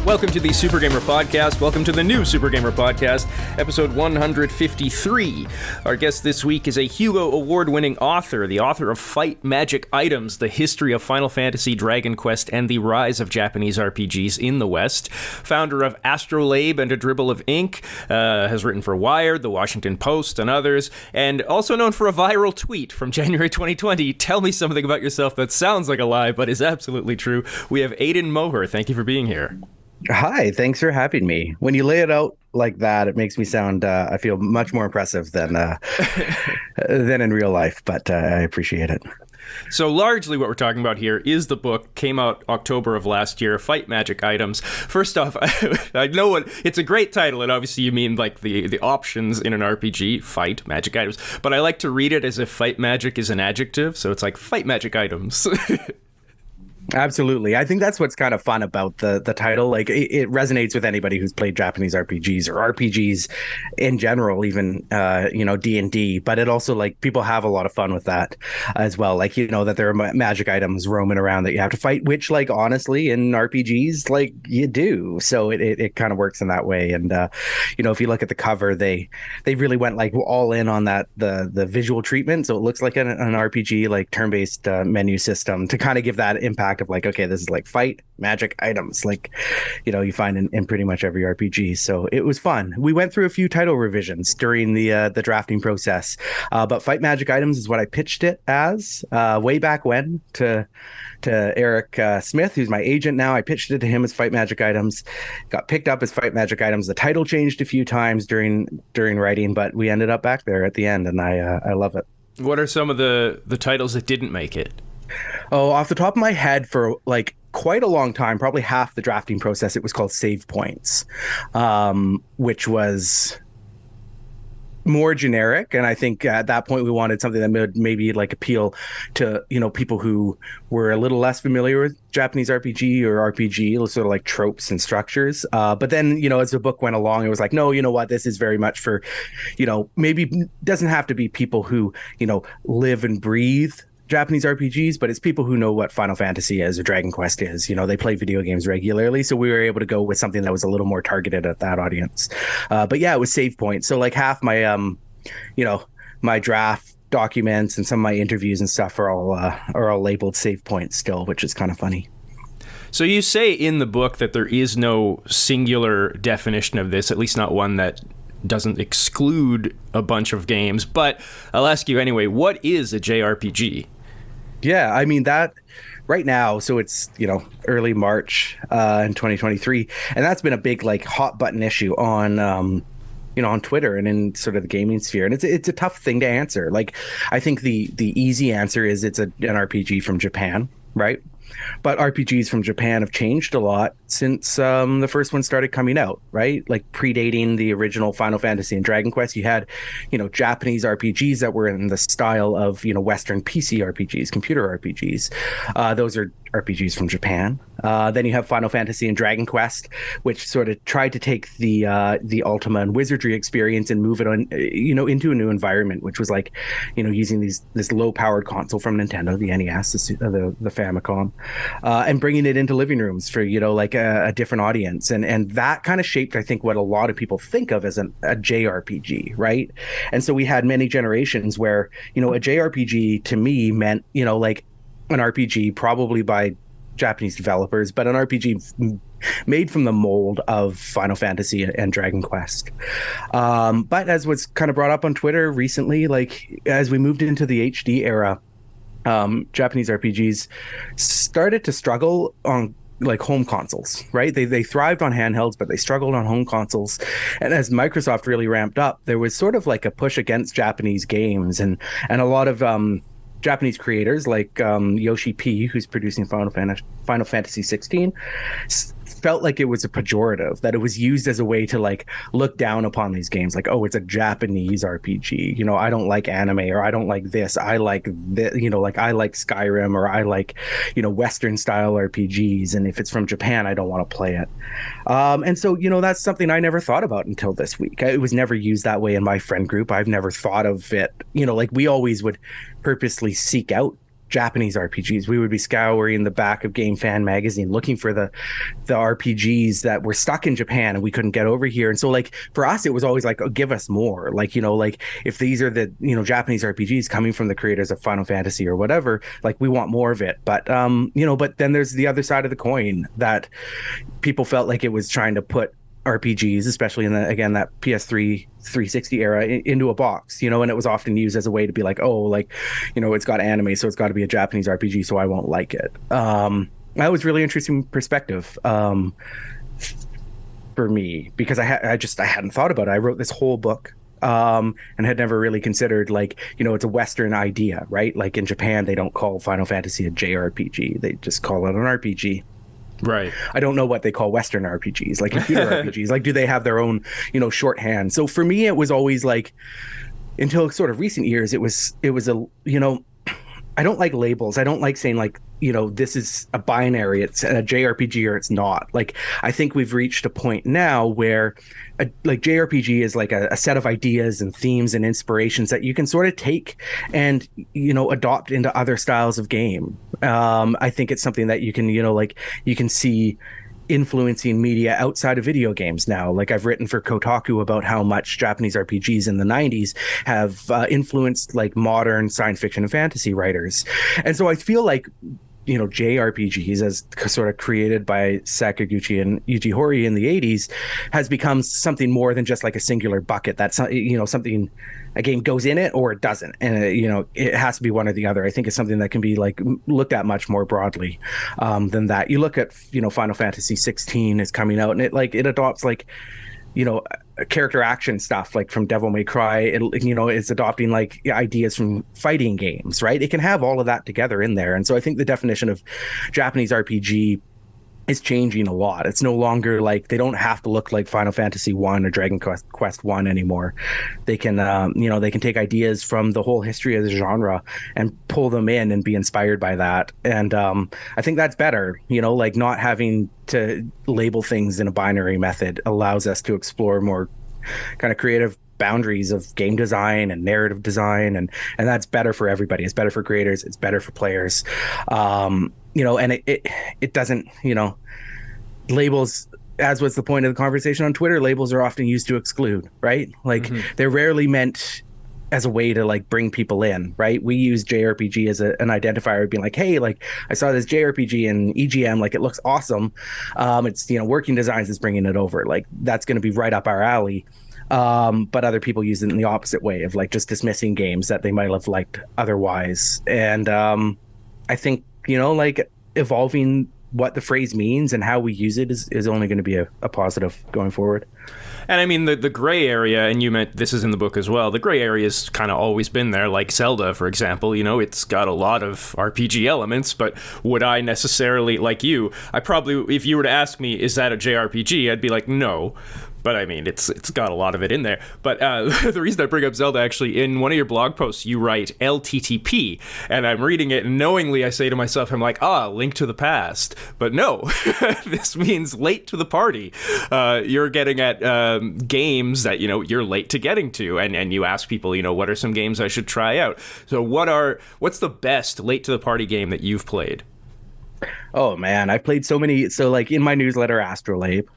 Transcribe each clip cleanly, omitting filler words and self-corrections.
Welcome to the Super Gamer Podcast. Welcome to the new Super Gamer Podcast, episode 153. Our guest this week is a Hugo Award-winning author, the author of Fight Magic Items, The History of Final Fantasy, Dragon Quest, and the Rise of Japanese RPGs in the West. Founder of Astrolabe and A Dribble of Ink, has written for Wired, The Washington Post, and others, and also known for a viral tweet from January 2020. Tell me something about yourself that sounds like a lie, but is absolutely true. We have Aidan Moher. Thank you for being here. Hi, thanks for having me. When you lay it out like that, it makes me sound, I feel much more impressive than in real life, but I appreciate it. So largely what we're talking about here is the book, came out October of last year, Fight Magic Items. First off, I know it's a great title, and obviously you mean like the options in an RPG, Fight Magic Items, but I like to read it as if Fight Magic is an adjective, so it's like Fight Magic Items. Absolutely. I think that's what's kind of fun about the title. Like it resonates with anybody who's played Japanese RPGs or RPGs in general, even, D&D, but it also like people have a lot of fun with that as well. Like, that there are magic items roaming around that you have to fight, which like, honestly, in RPGs, like you do. So it kind of works in that way. And, if you look at the cover, they really went like all in on that, the visual treatment. So it looks like an RPG, like turn-based menu system to kind of give that impact of like, okay, this is like fight magic items, like you find in pretty much every RPG. So it was fun. We went through a few title revisions during the drafting process, but Fight Magic Items is what I pitched it as way back when to Eric Smith, who's my agent now. I pitched it to him as Fight Magic Items, got picked up as Fight Magic Items. The title changed a few times during writing, but we ended up back there at the end, and I love it. What are some of the titles that didn't make it? Oh, off the top of my head, for like quite a long time, probably half the drafting process, it was called Save Points, which was more generic. And I think at that point we wanted something that would maybe like appeal to, people who were a little less familiar with Japanese RPG or RPG, sort of like tropes and structures. But then, as the book went along, it was like, no, you know what, this is very much for, maybe doesn't have to be people who, live and breathe Japanese RPGs, but it's people who know what Final Fantasy is or Dragon Quest is. They play video games regularly, so we were able to go with something that was a little more targeted at that audience. But yeah, it was Save Point. So like half my, my draft documents and some of my interviews and stuff are all labeled Save Points still, which is kind of funny. So you say in the book that there is no singular definition of this, at least not one that doesn't exclude a bunch of games, but I'll ask you anyway, what is a JRPG? Yeah, I mean that right now, so it's, early March in 2023, and that's been a big like hot button issue on on Twitter and in sort of the gaming sphere, and it's a tough thing to answer. Like I think the easy answer is it's an RPG from Japan, right? But RPGs from Japan have changed a lot since the first one started coming out, right? Like predating the original Final Fantasy and Dragon Quest, you had, Japanese RPGs that were in the style of, Western PC RPGs, computer RPGs. Those are RPGs from Japan. Then you have Final Fantasy and Dragon Quest, which sort of tried to take the Ultima and Wizardry experience and move it on, into a new environment, which was like, using this low-powered console from Nintendo, the NES, the Famicom, and bringing it into living rooms for, like a different audience. And that kind of shaped, I think, what a lot of people think of as a JRPG, right? And so we had many generations where, a JRPG to me meant, like an RPG probably by Japanese developers, but an RPG made from the mold of Final Fantasy and Dragon Quest. But as was kind of brought up on Twitter recently, like as we moved into the HD era, Japanese RPGs started to struggle on like home consoles, right? They thrived on handhelds, but they struggled on home consoles. And as Microsoft really ramped up, there was sort of like a push against Japanese games, and a lot of Japanese creators like Yoshi P, who's producing Final Fantasy 16, felt like it was a pejorative, that it was used as a way to like look down upon these games, like, oh, it's a Japanese RPG, I don't like anime, or I don't like this, I like this, like I like Skyrim, or I like Western style RPGs, and if it's from Japan, I don't want to play it. And so that's something I never thought about until this week. It was never used that way in my friend group. I've never thought of it, like we always would purposely seek out Japanese RPGs. We would be scouring the back of Game Fan magazine looking for the RPGs that were stuck in Japan and we couldn't get over here. And so like for us, it was always like, oh, give us more. Like, like if these are the, Japanese RPGs coming from the creators of Final Fantasy or whatever, like we want more of it. But, but then there's the other side of the coin that people felt like it was trying to put RPGs, especially in that PS3 360 era, into a box, and it was often used as a way to be like, oh, like, it's got anime, so it's got to be a Japanese RPG, so I won't like it. That was really interesting perspective for me, because I hadn't thought about it. I wrote this whole book and had never really considered, like, it's a Western idea, right? Like in Japan, they don't call Final Fantasy a JRPG, they just call it an RPG. Right. I don't know what they call Western RPGs, like computer RPGs. Like, do they have their own, shorthand? So for me, it was always like, until sort of recent years, it was a, I don't like labels. I don't like saying like, this is a binary, it's a JRPG or it's not. Like, I think we've reached a point now where like JRPG is like a set of ideas and themes and inspirations that you can sort of take and, adopt into other styles of game. I think it's something that you can, you can see influencing media outside of video games now. Like, I've written for Kotaku about how much Japanese RPGs in the 90s have influenced like modern science fiction and fantasy writers. And so I feel like, JRPGs, as sort of created by Sakaguchi and Yuji Horii in the 80s, has become something more than just like a singular bucket. That's, something, a game goes in it or it doesn't. And, it has to be one or the other. I think it's something that can be like looked at much more broadly than that. You look at, Final Fantasy 16 is coming out, and it adopts like, character action stuff like from Devil May Cry. It's adopting like ideas from fighting games, right? It can have all of that together in there. And so I think the definition of Japanese RPG is changing a lot. It's no longer like, they don't have to look like Final Fantasy 1 or Dragon Quest 1 anymore. They can they can take ideas from the whole history of the genre and pull them in and be inspired by that. And I think that's better. Like, not having to label things in a binary method allows us to explore more kind of creative boundaries of game design and narrative design, and that's better for everybody. It's better for creators, it's better for players. And it doesn't, labels, as was the point of the conversation on Twitter, labels are often used to exclude, right? Like, they're rarely meant as a way to like bring people in, right? We use JRPG as an identifier, being like, hey, like, I saw this JRPG in EGM, like, it looks awesome. It's, working designs is bringing it over. Like, that's going to be right up our alley. But other people use it in the opposite way of like just dismissing games that they might have liked otherwise. And I think, like, evolving what the phrase means and how we use it is only going to be a positive going forward. And I mean, the gray area, and you meant this is in the book as well, the gray area has kind of always been there, like Zelda, for example. It's got a lot of RPG elements, but would I necessarily, like you, I probably, if you were to ask me, is that a JRPG, I'd be like, no. But I mean, it's got a lot of it in there. But the reason I bring up Zelda, actually, in one of your blog posts, you write LTTP, and I'm reading it, and knowingly I say to myself, I'm like, Link to the Past. But no, this means late to the party. You're getting at games that, you're late to getting to, and you ask people, what are some games I should try out? So what's the best late to the party game that you've played? Oh, man, I've played so many. So, like, in my newsletter, Astrolabe,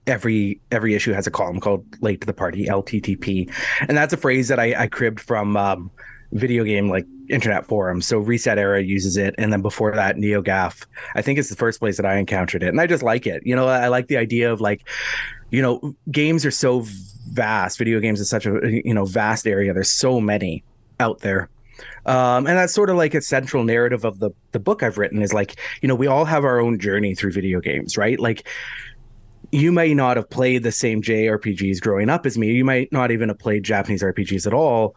every issue has a column called Late to the Party, LTTP. And that's a phrase that I cribbed from video game like internet forums. So Reset Era uses it. And then before that, NeoGAF, I think it's the first place that I encountered it. And I just like it. I like the idea of like, games are so vast. Video games is such a, vast area. There's so many out there. And that's sort of like a central narrative of the book I've written is like, we all have our own journey through video games, right? Like, you may not have played the same JRPGs growing up as me. You might not even have played Japanese RPGs at all.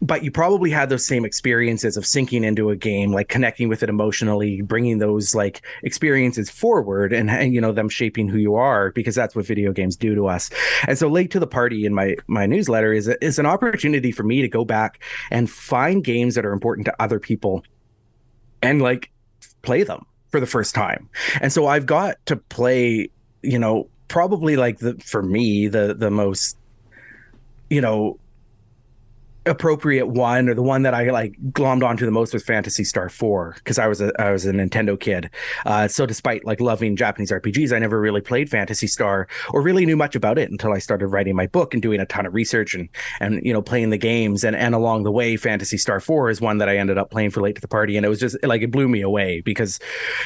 But you probably had those same experiences of sinking into a game, like connecting with it emotionally, bringing those like experiences forward and them shaping who you are, because that's what video games do to us. And so Late to the Party in my newsletter is an opportunity for me to go back and find games that are important to other people and like play them for the first time. And so I've got to play, probably like for me, the most, appropriate one, or the one that I like glommed onto the most, was Phantasy Star 4, because I was a Nintendo kid. So despite like loving Japanese RPGs, I never really played Phantasy Star or really knew much about it until I started writing my book and doing a ton of research and playing the games. And along the way, Phantasy Star 4 is one that I ended up playing for Late to the Party, and it was just like, it blew me away because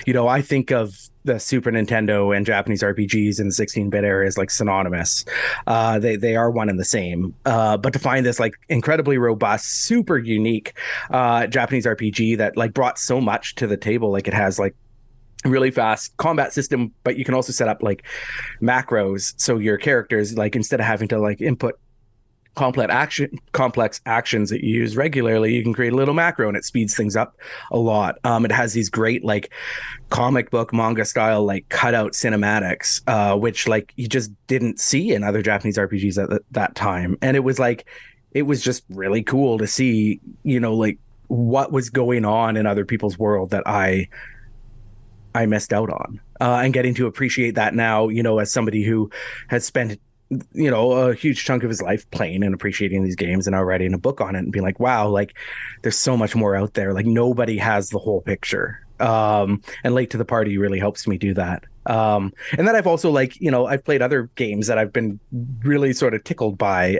I think of the Super Nintendo and Japanese RPGs in the 16-bit era is like synonymous. They are one and the same. But to find this like incredibly robust, super unique Japanese RPG that like brought so much to the table, like it has like a really fast combat system, but you can also set up like macros, so your characters, like, instead of having to like input complex actions that you use regularly, you can create a little macro and it speeds things up a lot. It has these great like comic book manga style like cutout cinematics, which like you just didn't see in other Japanese RPGs at that time. And it was just really cool to see, like what was going on in other people's world that I missed out on, and getting to appreciate that now, as somebody who has spent a huge chunk of his life playing and appreciating these games, and now writing a book on it and being like, wow, like there's so much more out there. Like nobody has the whole picture. And Late to the Party really helps me do that. And then I've also I've played other games that I've been really sort of tickled by.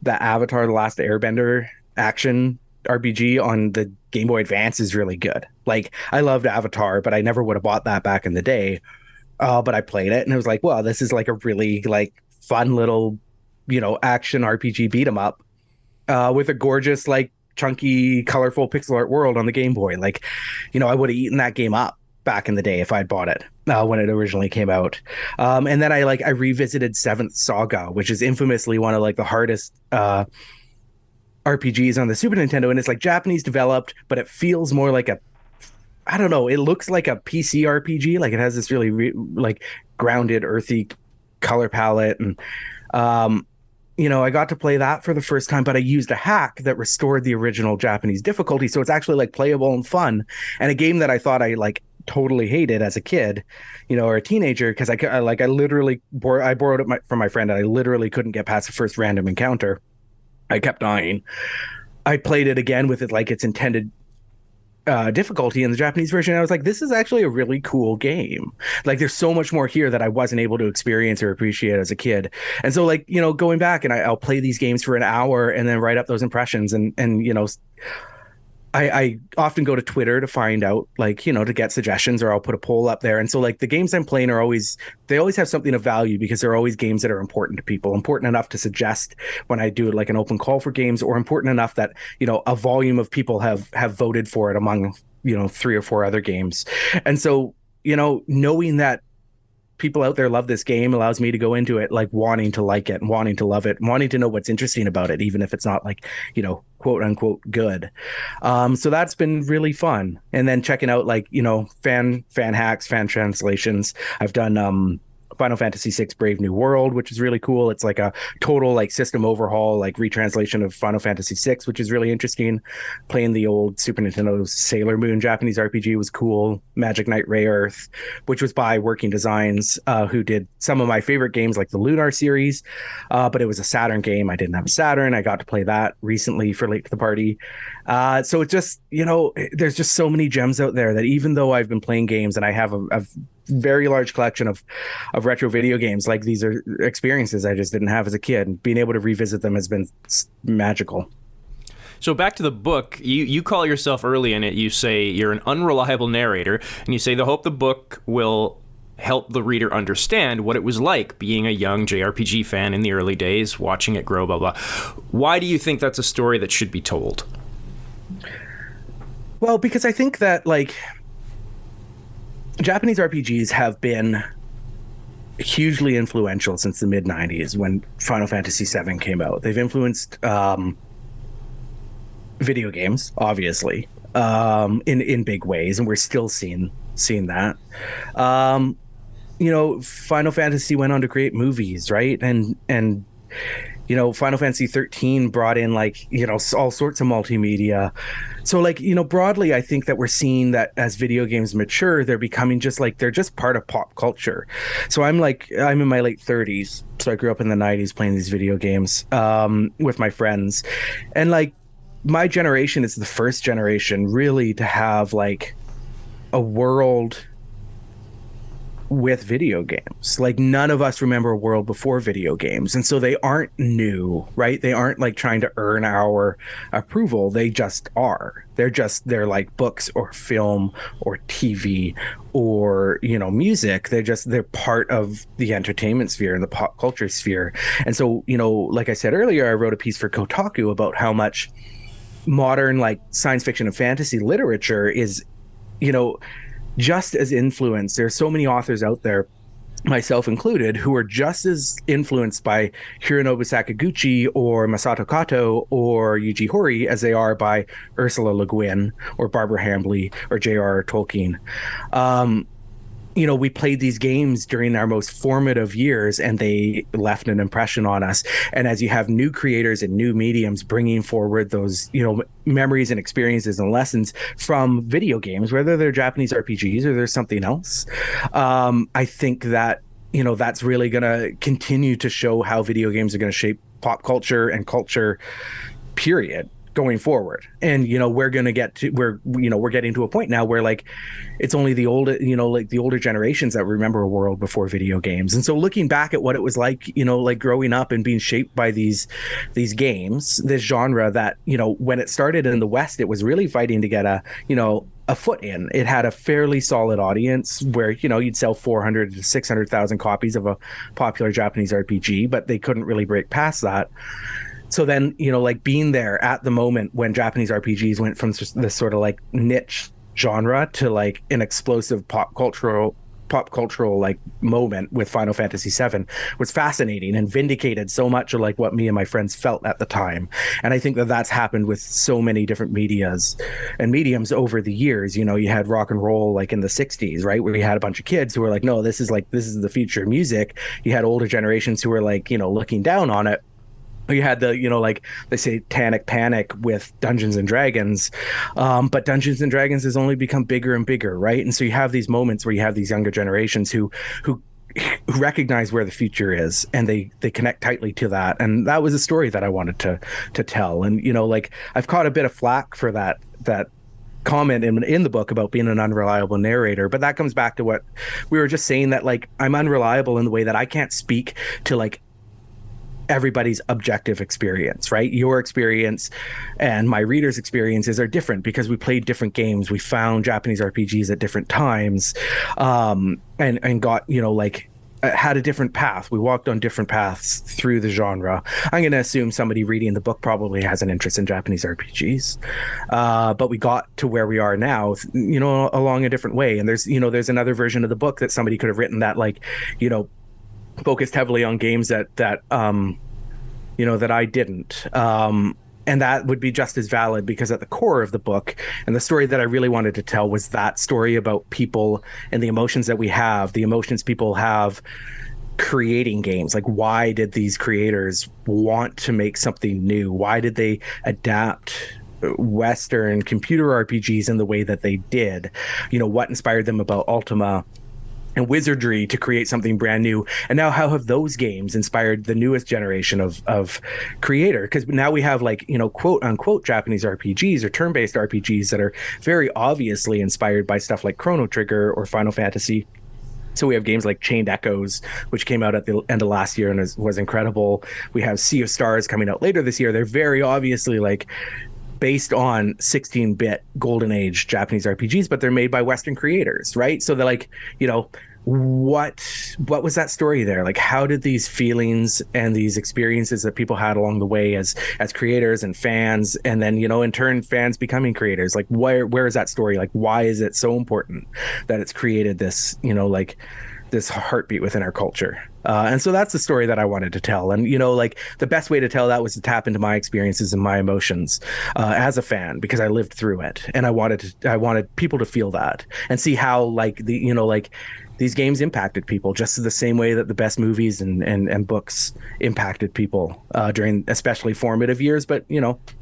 The Avatar: The Last Airbender action RPG on the Game Boy Advance is really good. Like, I loved Avatar, but I never would have bought that back in the day. But I played it and it was like, wow, this is like a really like fun little, action RPG beat 'em up, with a gorgeous, like chunky, colorful pixel art world on the Game Boy. Like, I would have eaten that game up back in the day if I'd bought it when it originally came out. And then I revisited Seventh Saga, which is infamously one of like the hardest RPGs on the Super Nintendo, and it's like Japanese developed, but it feels more like I don't know, it looks like a PC RPG. Like, it has this really like grounded, earthy color palette, and I got to play that for the first time, but I used a hack that restored the original Japanese difficulty, so it's actually like playable and fun. And a game that I thought I like totally hated as a kid, or a teenager, because I literally borrowed it from my friend, and I literally couldn't get past the first random encounter. I kept dying. I played it again with it like its intended difficulty in the Japanese version. I was like, this is actually a really cool game. Like, there's so much more here that I wasn't able to experience or appreciate as a kid. And so, like, going back, and I'll play these games for an hour and then write up those impressions, and I often go to Twitter to find out, like, to get suggestions, or I'll put a poll up there. And so, like, the games I'm playing they always have something of value, because they're always games that are important to people, important enough to suggest when I do like an open call for games, or important enough that, a volume of people have voted for it among, 3 or 4 other games. And so, knowing that people out there love this game allows me to go into it like wanting to like it and wanting to love it and wanting to know what's interesting about it, even if it's not like, quote unquote good. So that's been really fun. And then checking out like, fan hacks, fan translations. I've done Final Fantasy VI Brave New World, which is really cool. It's like a total like system overhaul, like retranslation of Final Fantasy VI, which is really interesting. Playing the old Super Nintendo Sailor Moon Japanese RPG was cool. Magic Knight Ray Earth, which was by Working Designs, who did some of my favorite games like the Lunar series, but it was a Saturn game. I didn't have a Saturn. I got to play that recently for Late to the Party. So it just, there's just so many gems out there that even though I've been playing games and I have a very large collection of retro video games, like, these are experiences I just didn't have as a kid, and being able to revisit them has been magical. So back to the book, you call yourself early in it, you say you're an unreliable narrator, and you say the hope the book will help the reader understand what it was like being a young JRPG fan in the early days, watching it grow, blah, blah. Why do you think that's a story that should be told? Well, because I think that, like, Japanese RPGs have been hugely influential since the mid-90s when Final Fantasy VII came out. They've influenced video games, obviously, in big ways, and we're still seeing that. Final Fantasy went on to create movies, right? And Final Fantasy 13 brought in like, all sorts of multimedia. So like, broadly, I think that we're seeing that as video games mature, they're becoming just like, they're just part of pop culture. So I'm in my late 30s. So I grew up in the 90s playing these video games with my friends. And like, my generation is the first generation really to have like a world with video games. Like none of us remember a world before video games. And so they aren't new, right? They aren't like trying to earn our approval. They just are. They're like books or film or TV or, music. They're part of the entertainment sphere and the pop culture sphere. And so, like I said earlier, I wrote a piece for Kotaku about how much modern like science fiction and fantasy literature is, just as influenced. There are so many authors out there, myself included, who are just as influenced by Hironobu Sakaguchi or Masato Kato or Yuji Horii as they are by Ursula Le Guin or Barbara Hambly or J.R.R. Tolkien. We played these games during our most formative years and they left an impression on us. And as you have new creators and new mediums bringing forward those, memories and experiences and lessons from video games, whether they're Japanese RPGs or there's something else, I think that, that's really going to continue to show how video games are going to shape pop culture and culture, period, going forward. And we're going to we're getting to a point now where like it's only the older generations that remember a world before video games. And so looking back at what it was like, like growing up and being shaped by these games, this genre that, when it started in the West, it was really fighting to get a foot in. It had a fairly solid audience where, you'd sell 400 to 600,000 copies of a popular Japanese RPG, but they couldn't really break past that. So then, like being there at the moment when Japanese RPGs went from this sort of like niche genre to like an explosive pop cultural like moment with Final Fantasy VII was fascinating and vindicated so much of like what me and my friends felt at the time. And I think that that's happened with so many different medias and mediums over the years. You had rock and roll like in the 60s, right, where you had a bunch of kids who were like, no, this is the future of music. You had older generations who were like, looking down on it. You had the, like they say, Satanic Panic with Dungeons and Dragons. But Dungeons and Dragons has only become bigger and bigger, right? And so you have these moments where you have these younger generations who recognize where the future is and they connect tightly to that. And that was a story that I wanted to tell. And, like I've caught a bit of flack for that comment in the book about being an unreliable narrator, but that comes back to what we were just saying, that like I'm unreliable in the way that I can't speak to like everybody's objective experience, right? Your experience and my readers' experiences are different because we played different games. We found Japanese RPGs at different times, and got, had a different path. We walked on different paths through the genre. I'm going to assume somebody reading the book probably has an interest in Japanese RPGs, but we got to where we are now, along a different way. And there's another version of the book that somebody could have written that like, focused heavily on games that I didn't. And that would be just as valid because at the core of the book and the story that I really wanted to tell was that story about people and the emotions that we have, the emotions people have creating games. Like, why did these creators want to make something new? Why did they adapt Western computer RPGs in the way that they did? What inspired them about Ultima and Wizardry to create something brand new? And now how have those games inspired the newest generation of creator? Because now we have like, quote unquote Japanese RPGs or turn-based RPGs that are very obviously inspired by stuff like Chrono Trigger or Final Fantasy. So we have games like Chained Echoes, which came out at the end of last year and was incredible. We have Sea of Stars coming out later this year. They're very obviously like based on 16-bit golden age Japanese RPGs, but they're made by Western creators, right? So they're like, what was that story there? Like, how did these feelings and these experiences that people had along the way as creators and fans, and then, in turn, fans becoming creators, like where is that story? Like, why is it so important that it's created this, this heartbeat within our culture? And so that's the story that I wanted to tell. And, like the best way to tell that was to tap into my experiences and my emotions as a fan, because I lived through it. And I wanted people to feel that and see how like these games impacted people just the same way that the best movies and books impacted people during especially formative years. But,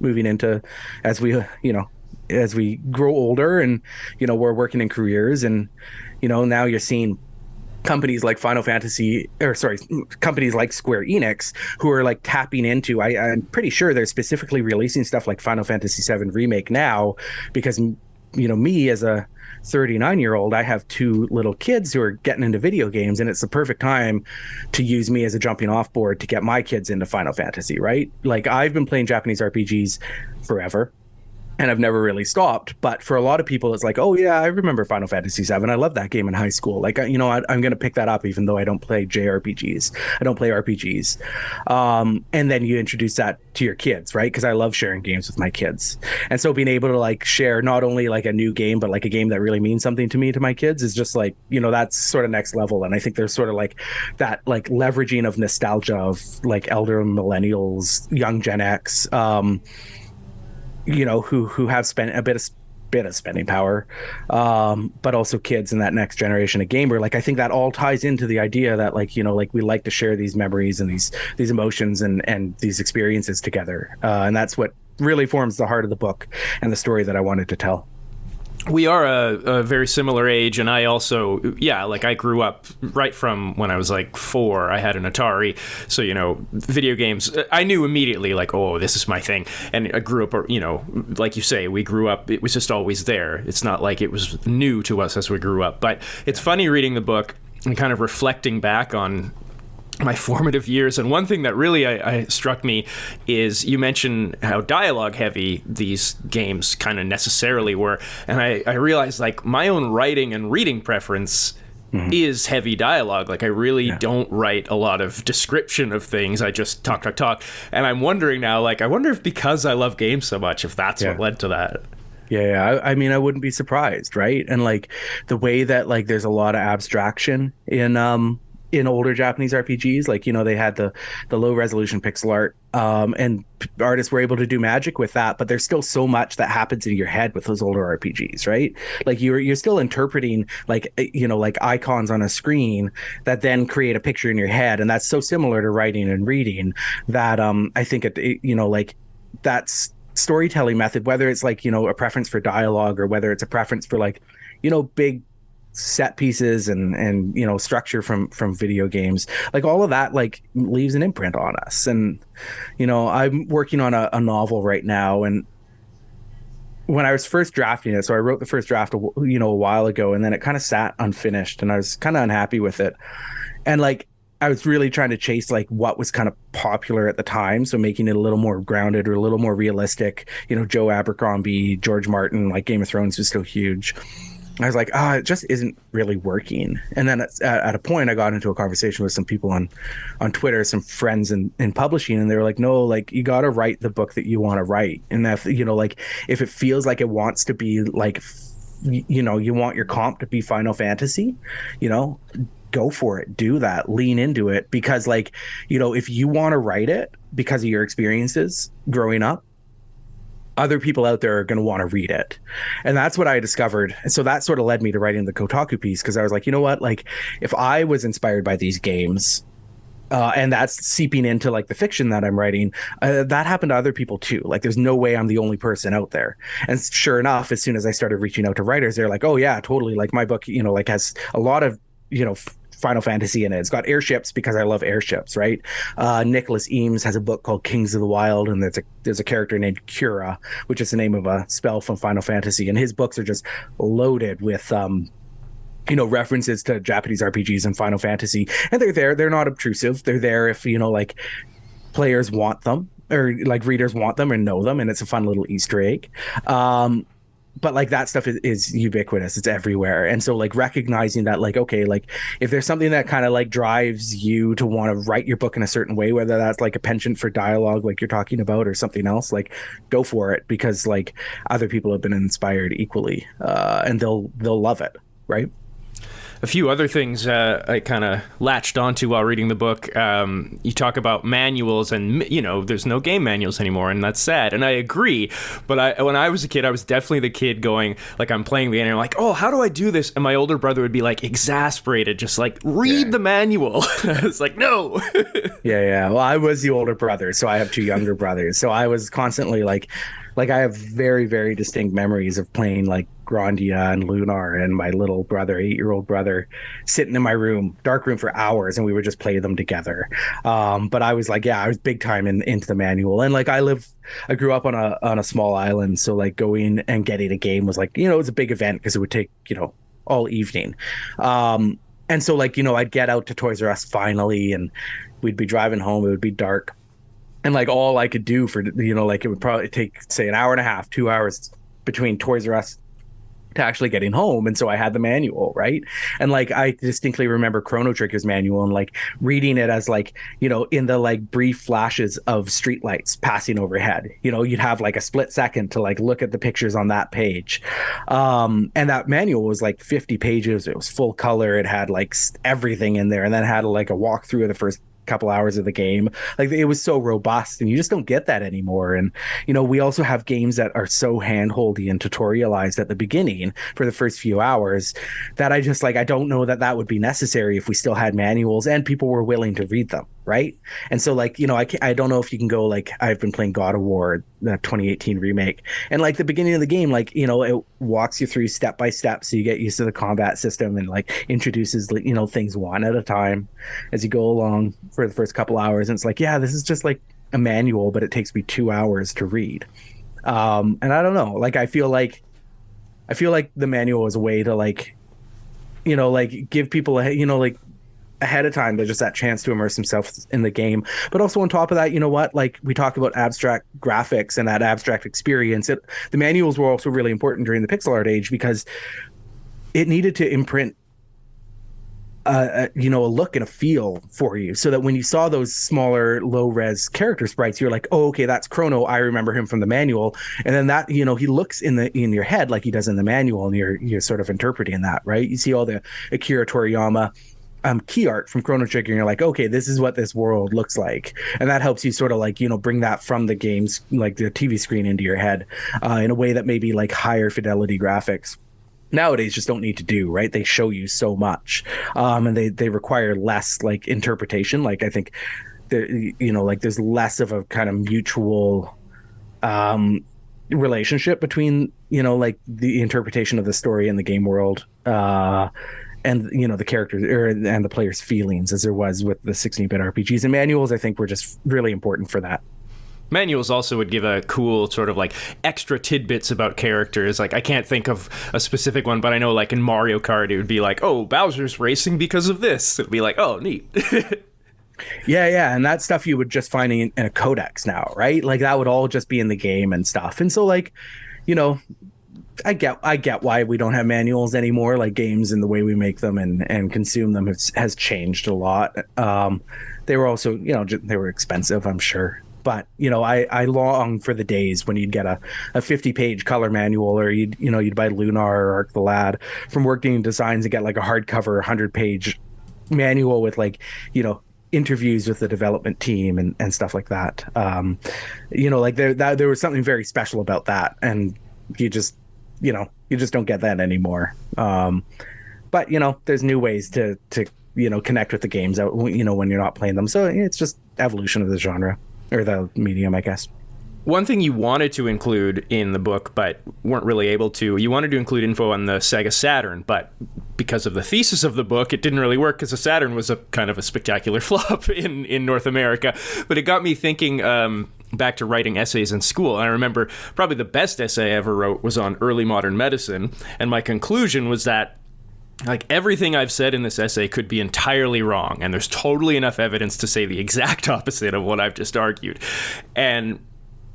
moving into as we, as we grow older and, we're working in careers and, now you're seeing companies like companies like Square Enix who are like tapping into, I'm pretty sure they're specifically releasing stuff like Final Fantasy VII Remake now because, me as a 39-year-old, I have two little kids who are getting into video games, and it's the perfect time to use me as a jumping off board to get my kids into Final Fantasy, right? Like, I've been playing Japanese RPGs forever, and I've never really stopped. But for a lot of people, it's like, oh yeah, I remember Final Fantasy VII. I love that game in high school. Like, I'm going to pick that up, even though I don't play JRPGs. I don't play RPGs. And then you introduce that to your kids, right? Because I love sharing games with my kids. And so being able to like share not only like a new game, but like a game that really means something to me, to my kids, is just like, that's sort of next level. And I think there's sort of like that like leveraging of nostalgia of like elder millennials, young Gen X, who have spent a bit of spending power, but also kids in that next generation of gamer. Like, I think that all ties into the idea that like, like we like to share these memories and these emotions and these experiences together. And that's what really forms the heart of the book and the story that I wanted to tell. We are a very similar age, and I also, I grew up right from when I was like 4. I had an Atari, so, video games, I knew immediately, like, oh, this is my thing. And I grew up, like you say, we grew up, it was just always there. It's not like it was new to us as we grew up. But it's funny reading the book and kind of reflecting back on my formative years, and one thing that really I struck me is you mentioned how dialogue heavy these games kind of necessarily were, and I realized like my own writing and reading preference is heavy dialogue. Like, I really don't write a lot of description of things. I just talk, and I'm wondering now, like, I wonder if because I love games so much, if that's what led to that. Yeah, I mean, I wouldn't be surprised, right? And like the way that like there's a lot of abstraction in older Japanese RPGs, like, they had the low resolution pixel art, and artists were able to do magic with that, but there's still so much that happens in your head with those older RPGs, right? Like you're still interpreting like, like icons on a screen that then create a picture in your head. And that's so similar to writing and reading that, I think like that's storytelling method, whether it's like, a preference for dialogue or whether it's a preference for like, big set pieces and structure from video games, like all of that like leaves an imprint on us. And I'm working on a novel right now, and when I was first drafting it, so I wrote the first draft a while ago, and then it kind of sat unfinished and I was kind of unhappy with it, and like I was really trying to chase like what was kind of popular at the time, so making it a little more grounded or a little more realistic. Joe Abercrombie, George Martin, like Game of Thrones was still huge. I was like, it just isn't really working. And then at a point, I got into a conversation with some people on Twitter, some friends in publishing, and they were like, no, like, you got to write the book that you want to write. And that, like, if it feels like it wants to be like, you want your comp to be Final Fantasy, go for it, do that, lean into it. Because like, if you want to write it because of your experiences growing up, other people out there are going to want to read it. And that's what I discovered. And so that sort of led me to writing the Kotaku piece, because I was like, you know what, like if I was inspired by these games, and that's seeping into like the fiction that I'm writing, that happened to other people too. Like, there's no way I'm the only person out there. And sure enough, as soon as I started reaching out to writers, they're like, oh yeah, totally, like my book like has a lot of Final Fantasy in it. It's got airships because I love airships, right? Nicholas Eames has a book called Kings of the Wild, and there's a character named Cura, which is the name of a spell from Final Fantasy, and his books are just loaded with references to Japanese RPGs and Final Fantasy. And they're not obtrusive. They're there if like players want them, or like readers want them and know them, and it's a fun little Easter egg. But like that stuff is ubiquitous. It's everywhere. And so like recognizing that, like, okay, like if there's something that kind of like drives you to want to write your book in a certain way, whether that's like a penchant for dialogue like you're talking about or something else, like go for it, because like other people have been inspired equally, and they'll love it, right? A few other things I kind of latched onto while reading the book. You talk about manuals, and there's no game manuals anymore, and that's sad. And I agree. But when I was a kid, I was definitely the kid going, like, I'm playing the game, and I'm like, oh, how do I do this? And my older brother would be like exasperated, just like, read the manual. I was like, no. Yeah. Well, I was the older brother, so I have two younger brothers. So I was constantly like I have very, very distinct memories of playing like Grandia and Lunar and my little brother, 8-year-old brother, sitting in my room, dark room for hours, and we would just play them together. But I was like, I was big time into the manual. And like I grew up on a small island, so like going and getting a game was like, it was a big event because it would take, all evening. And so like, I'd get out to Toys R Us finally, and we'd be driving home, it would be dark. And like all I could do for, like it would probably take, say, an hour and a half, 2 hours between Toys R Us to actually getting home. And so I had the manual, right? And like I distinctly remember Chrono Trigger's manual and like reading it as like, in the like brief flashes of streetlights passing overhead. You'd have like a split second to like look at the pictures on that page. And that manual was like 50 pages. It was full color. It had like everything in there, and then had like a walkthrough of the first couple hours of the game. Like it was so robust, and you just don't get that anymore. And we also have games that are so handholdy and tutorialized at the beginning for the first few hours that I just like, I don't know that would be necessary if we still had manuals and people were willing to read them, right? And so like, I don't know if you can go, like, I've been playing God of War, the 2018 remake, and like the beginning of the game, like, it walks you through step by step, so you get used to the combat system, and like introduces, things one at a time as you go along for the first couple hours. And it's like, this is just like a manual, but it takes me 2 hours to read. And I don't know, like I feel like the manual is a way to like, like give people like ahead of time, there's just that chance to immerse themselves in the game. But also on top of that, like we talk about abstract graphics and that abstract experience, the manuals were also really important during the pixel art age, because it needed to imprint a look and a feel for you, so that when you saw those smaller low res character sprites, you're like, oh, okay, that's Chrono, I remember him from the manual. And then that, he looks in your head like he does in the manual, and you're sort of interpreting that, right? You see all the Akira Toriyama key art from Chrono Trigger, and you're like, okay, this is what this world looks like. And that helps you sort of like, bring that from the games, like the TV screen, into your head in a way that maybe like higher fidelity graphics nowadays just don't need to do, right? They show you so much, and they require less like interpretation. Like I think like there's less of a kind of mutual relationship between like the interpretation of the story in the game world and the characters and the players' feelings, as there was with the 16-bit RPGs. And manuals, I think, were just really important for that. Manuals also would give a cool sort of like extra tidbits about characters. Like I can't think of a specific one, but I know like in Mario Kart it would be like, oh, Bowser's racing because of this. It'd be like, oh, neat. Yeah, and that stuff you would just find in a codex now, right? Like that would all just be in the game and stuff. And so like, I get why we don't have manuals anymore. Like games and the way we make them and consume them has changed a lot. They were also, they were expensive, I'm sure. But, I long for the days when you'd get a 50-page color manual, or you'd buy Lunar or Arc the Lad from Working Designs and get like a hardcover 100-page manual with like, interviews with the development team and stuff like that. Like there was something very special about that, and you just don't get that anymore. But there's new ways to connect with the games out, when you're not playing them. So it's just evolution of the genre, or the medium, I guess. One thing you wanted to include in the book, but weren't really able to, you wanted to include info on the Sega Saturn, but because of the thesis of the book, it didn't really work, because the Saturn was a kind of a spectacular flop in North America. But it got me thinking back to writing essays in school. And I remember probably the best essay I ever wrote was on early modern medicine. And my conclusion was that like everything I've said in this essay could be entirely wrong, and there's totally enough evidence to say the exact opposite of what I've just argued. And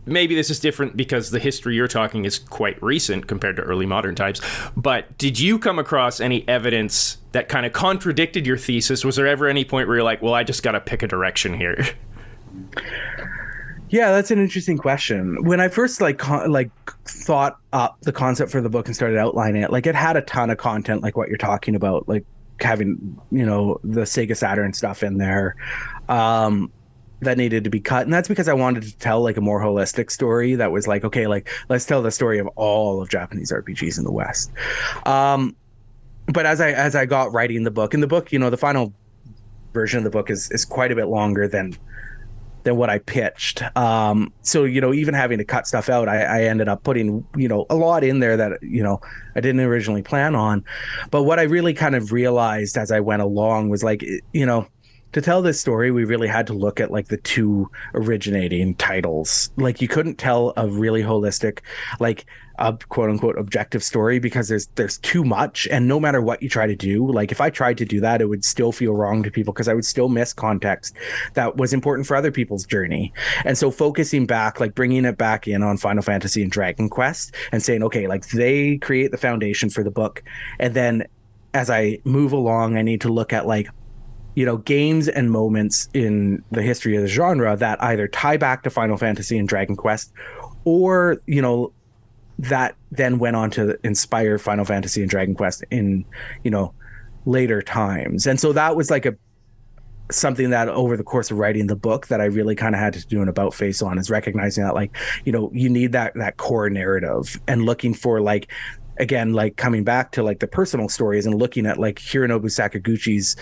maybe this is different because the history you're talking is quite recent compared to early modern times, but did you come across any evidence that kind of contradicted your thesis? Was there ever any point where you're like, well, I just got to pick a direction here? Yeah, that's an interesting question. When I first thought up the concept for the book and started outlining it, like it had a ton of content, like what you're talking about, like having, the Sega Saturn stuff in there. That needed to be cut, and that's because I wanted to tell like a more holistic story that was like, okay, like let's tell the story of all of Japanese RPGs in the West. But as I got writing the book, the final version of the book is quite a bit longer than what I pitched. So even having to cut stuff out, I ended up putting a lot in there that I didn't originally plan on. But what I really kind of realized as I went along was like, to tell this story, we really had to look at like the two originating titles. Like you couldn't tell a really holistic, like a quote unquote objective story, because there's too much. And no matter what you try to do, like if I tried to do that, it would still feel wrong to people because I would still miss context that was important for other people's journey. And so focusing back, like bringing it back in on Final Fantasy and Dragon Quest and saying, okay, like they create the foundation for the book. And then as I move along, I need to look at like, games and moments in the history of the genre that either tie back to Final Fantasy and Dragon Quest, or, that then went on to inspire Final Fantasy and Dragon Quest in, later times. And so that was like something that over the course of writing the book that I really kind of had to do an about face on, is recognizing that like, you need that core narrative, and looking for like, again, like coming back to like the personal stories and looking at like Hironobu Sakaguchi's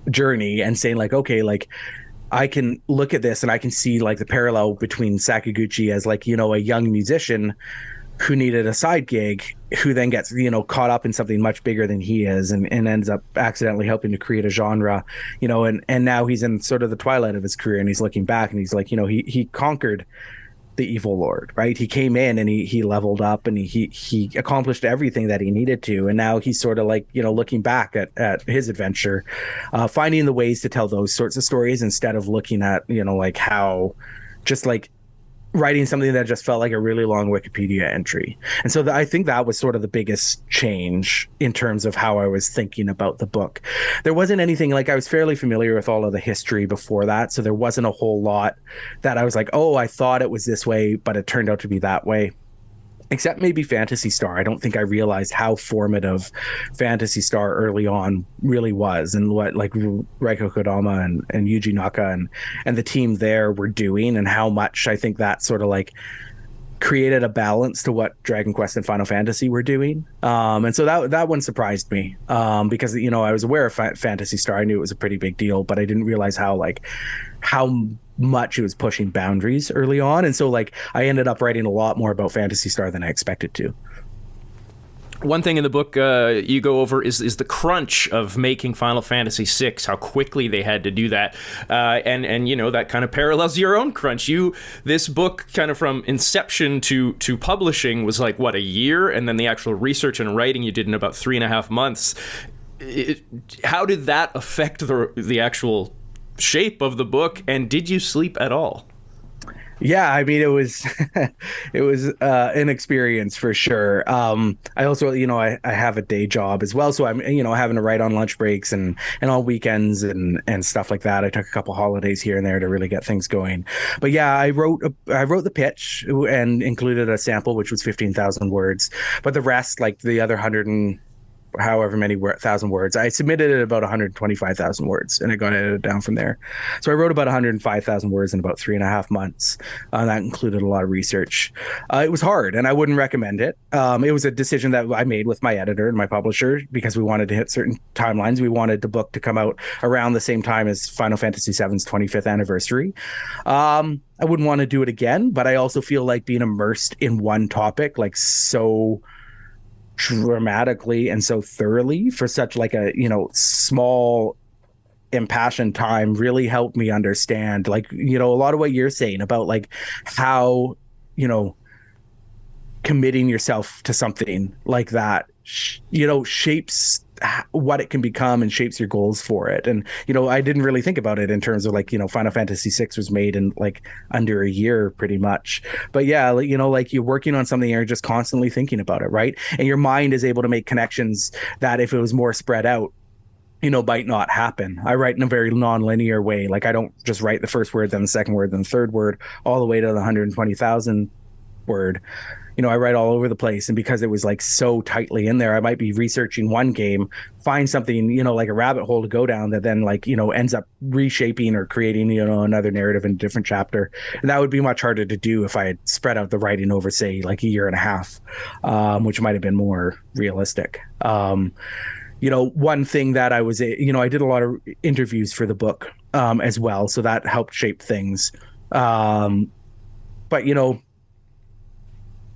journey and saying like, okay, like I can look at this and I can see like the parallel between Sakaguchi as like, a young musician who needed a side gig, who then gets, caught up in something much bigger than he is, and ends up accidentally helping to create a genre, and now he's in sort of the twilight of his career, and he's looking back and he's like, he conquered the evil lord, right? He came in and he leveled up, and he accomplished everything that he needed to, and now he's sort of like looking back at his adventure, finding the ways to tell those sorts of stories instead of looking at like how just like writing something that just felt like a really long Wikipedia entry. And so I think that was sort of the biggest change in terms of how I was thinking about the book. There wasn't anything, like I was fairly familiar with all of the history before that, so there wasn't a whole lot that I was like, oh, I thought it was this way, but it turned out to be that way. Except maybe Phantasy Star. I don't think I realized how formative Phantasy Star early on really was, and what like Reiko Kodama and Yuji Naka and the team there were doing, and how much I think that sort of like created a balance to what Dragon Quest and Final Fantasy were doing. And so that one surprised me, because I was aware of Phantasy Star. I knew it was a pretty big deal, but I didn't realize how much it was pushing boundaries early on. And so like I ended up writing a lot more about Phantasy Star than I expected to. One thing in the book you go over is the crunch of making Final Fantasy VI, how quickly they had to do that. And that kind of parallels your own crunch. This book kind of from inception to publishing was like, what, a year? And then the actual research and writing you did in about 3.5 months. How did that affect the actual shape of the book, and did you sleep at all? Yeah, I mean, it was an experience for sure. I also, I have a day job as well, so I'm, having to write on lunch breaks and on weekends and stuff like that. I took a couple holidays here and there to really get things going. But yeah, I wrote the pitch and included a sample, which was 15,000 words. But the rest, like the other 100 and however many thousand words, I submitted it about 125,000 words, and it got edited down from there. So I wrote about 105,000 words in about 3.5 months. That included a lot of research. It was hard, and I wouldn't recommend it. It was a decision that I made with my editor and my publisher, because we wanted to hit certain timelines. We wanted the book to come out around the same time as Final Fantasy VII's 25th anniversary. I wouldn't want to do it again, but I also feel like being immersed in one topic, like so dramatically and so thoroughly for such like a small impassioned time, really helped me understand like a lot of what you're saying about like how committing yourself to something like that shapes what it can become and shapes your goals for it. And I didn't really think about it in terms of like Final Fantasy VI was made in like under a year pretty much, but yeah, like you're working on something, you're just constantly thinking about it, right? And your mind is able to make connections that if it was more spread out might not happen. I write in a very non-linear way. Like I don't just write the first word, then the second word, then the third word, all the way to the 120,000 word I write all over the place, and because it was like so tightly in there, I might be researching one game, find something, like a rabbit hole to go down that then like, ends up reshaping or creating, another narrative in a different chapter. And that would be much harder to do if I had spread out the writing over, say, like a year and a half, which might have been more realistic. One thing that I was, I did a lot of interviews for the book as well, so that helped shape things. But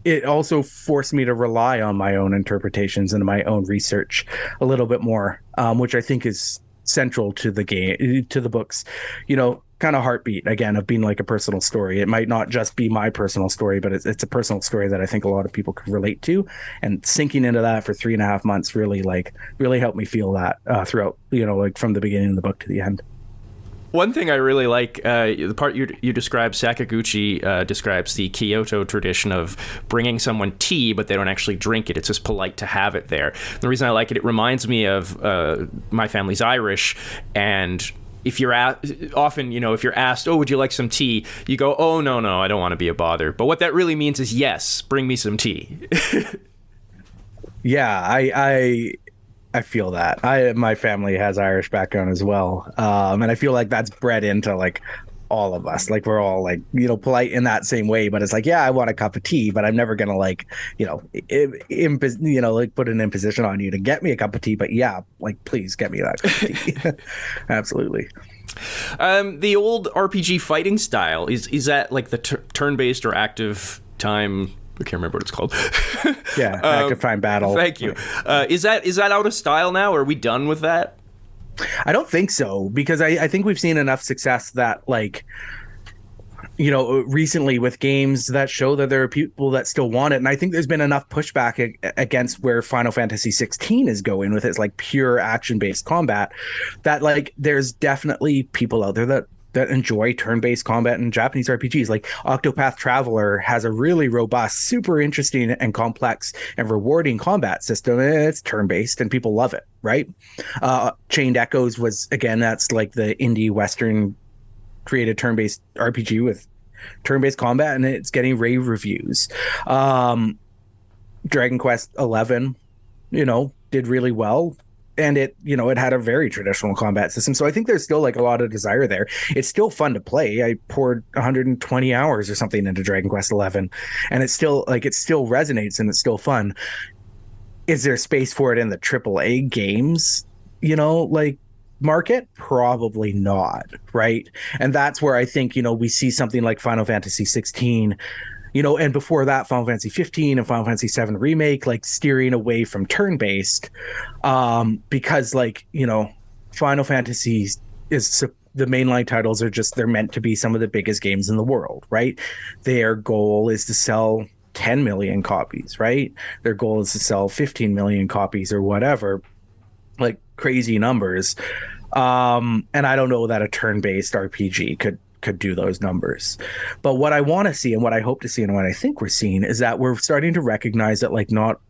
it also forced me to rely on my own interpretations and my own research a little bit more, which I think is central to the game, to the book's, kind of heartbeat, again, of being like a personal story. It might not just be my personal story, but it's a personal story that I think a lot of people could relate to. And sinking into that for 3.5 months really helped me feel that throughout, like from the beginning of the book to the end. One thing I really like, the part you describe, Sakaguchi describes the Kyoto tradition of bringing someone tea, but they don't actually drink it. It's just polite to have it there. The reason I like it, it reminds me of my family's Irish, and if you're often, if you're asked, oh, would you like some tea? You go, oh, no, I don't want to be a bother. But what that really means is, yes, bring me some tea. Yeah, I feel that. My family has Irish background as well, and I feel like that's bred into like all of us. Like we're all like polite in that same way, but it's like, yeah, I want a cup of tea, but I'm never gonna like like put an imposition on you to get me a cup of tea. But yeah, like please get me that cup of tea. Absolutely. The old RPG fighting style is that like the turn-based or active time? I can't remember what it's called. Yeah, active time battle. Thank you. Is that out of style now? Are we done with that? I don't think so, because I think we've seen enough success that like, recently with games that show that there are people that still want it. And I think there's been enough pushback against where Final Fantasy 16 is going with its like pure action-based combat that like there's definitely people out there that enjoy turn-based combat in Japanese RPGs. Like Octopath Traveler has a really robust, super interesting and complex and rewarding combat system. It's turn-based and people love it, right? Chained Echoes was, again, that's like the indie Western created turn-based RPG with turn-based combat, and it's getting rave reviews. Dragon Quest 11, did really well. And it had a very traditional combat system. So I think there's still like a lot of desire there. It's still fun to play. I poured 120 hours or something into Dragon Quest 11, and it still resonates and it's still fun. Is there space for it in the AAA games, like market? Probably not, right? And that's where I think, we see something like Final Fantasy 16, and before that, Final Fantasy 15 and Final Fantasy 7 Remake, like steering away from turn-based, because like, Final Fantasy is the mainline titles are just, they're meant to be some of the biggest games in the world, right? Their goal is to sell 10 million copies, right? Their goal is to sell 15 million copies or whatever, like crazy numbers. And I don't know that a turn-based RPG could do those numbers. But what I want to see and what I hope to see and what I think we're seeing is that we're starting to recognize that like not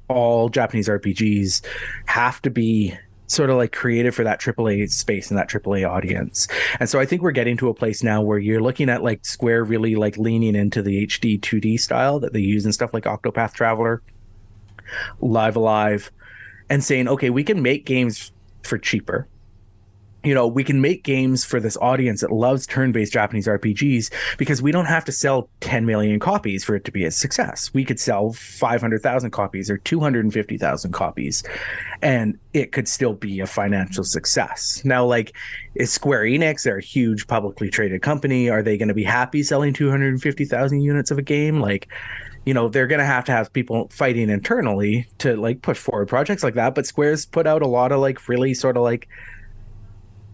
all Japanese RPGs have to be sort of like created for that AAA space and that AAA audience. And so I think we're getting to a place now where you're looking at like Square really like leaning into the HD 2D style that they use in stuff like Octopath Traveler, Live Alive, and saying, okay, we can make games for cheaper. We can make games for this audience that loves turn-based Japanese RPGs because we don't have to sell 10 million copies for it to be a success. We could sell 500,000 copies or 250,000 copies, and it could still be a financial success. Now, like, is Square Enix, they're a huge publicly traded company. Are they going to be happy selling 250,000 units of a game? Like, they're going to have people fighting internally to like push forward projects like that. But Square's put out a lot of like really sort of like,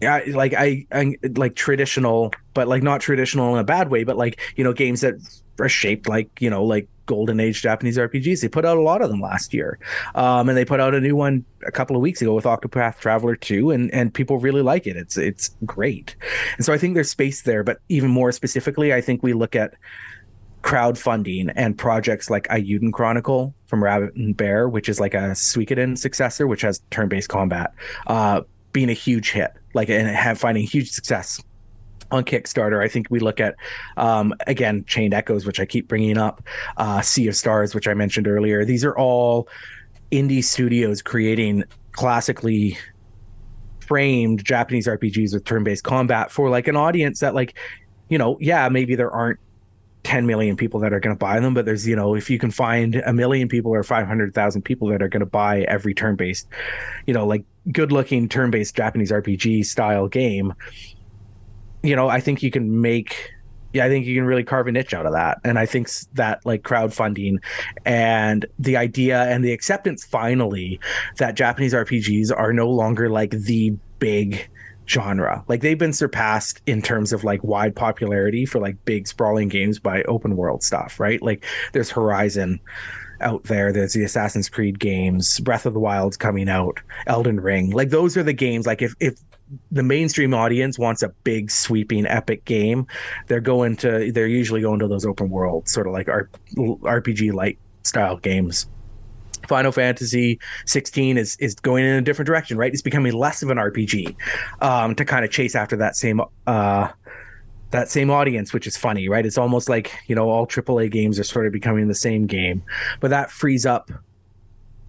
I like traditional, but like not traditional in a bad way, but like, games that are shaped like, like golden age Japanese RPGs. They put out a lot of them last year. And they put out a new one a couple of weeks ago with Octopath Traveler 2, and people really like it. It's great. And so I think there's space there, but even more specifically, I think we look at crowdfunding and projects like Ayuden Chronicle from Rabbit and Bear, which is like a Suikoden successor, which has turn-based combat, being a huge hit, like, and finding huge success. on Kickstarter. I think we look at, again, Chained Echoes, which I keep bringing up, Sea of Stars, which I mentioned earlier. These are all indie studios creating classically framed Japanese RPGs with turn-based combat for like an audience that, like, yeah, maybe there aren't 10 million people that are going to buy them, but there's, if you can find 1 million people or 500,000 people that are going to buy every turn-based, like good looking turn-based Japanese RPG style game, I think you can really carve a niche out of that. And I think that like crowdfunding and the idea and the acceptance finally that Japanese RPGs are no longer like the big genre. Like they've been surpassed in terms of like wide popularity for like big sprawling games by open world stuff, right? Like there's Horizon out there, there's the Assassin's Creed games, Breath of the Wild's coming out, Elden Ring. Like those are the games, like if the mainstream audience wants a big sweeping epic game, they're usually going to those open world sort of like RPG light style games. Final Fantasy 16 is going in a different direction, right? It's becoming less of an RPG to kind of chase after that same audience, which is funny, right? It's almost like, all AAA games are sort of becoming the same game, but that frees up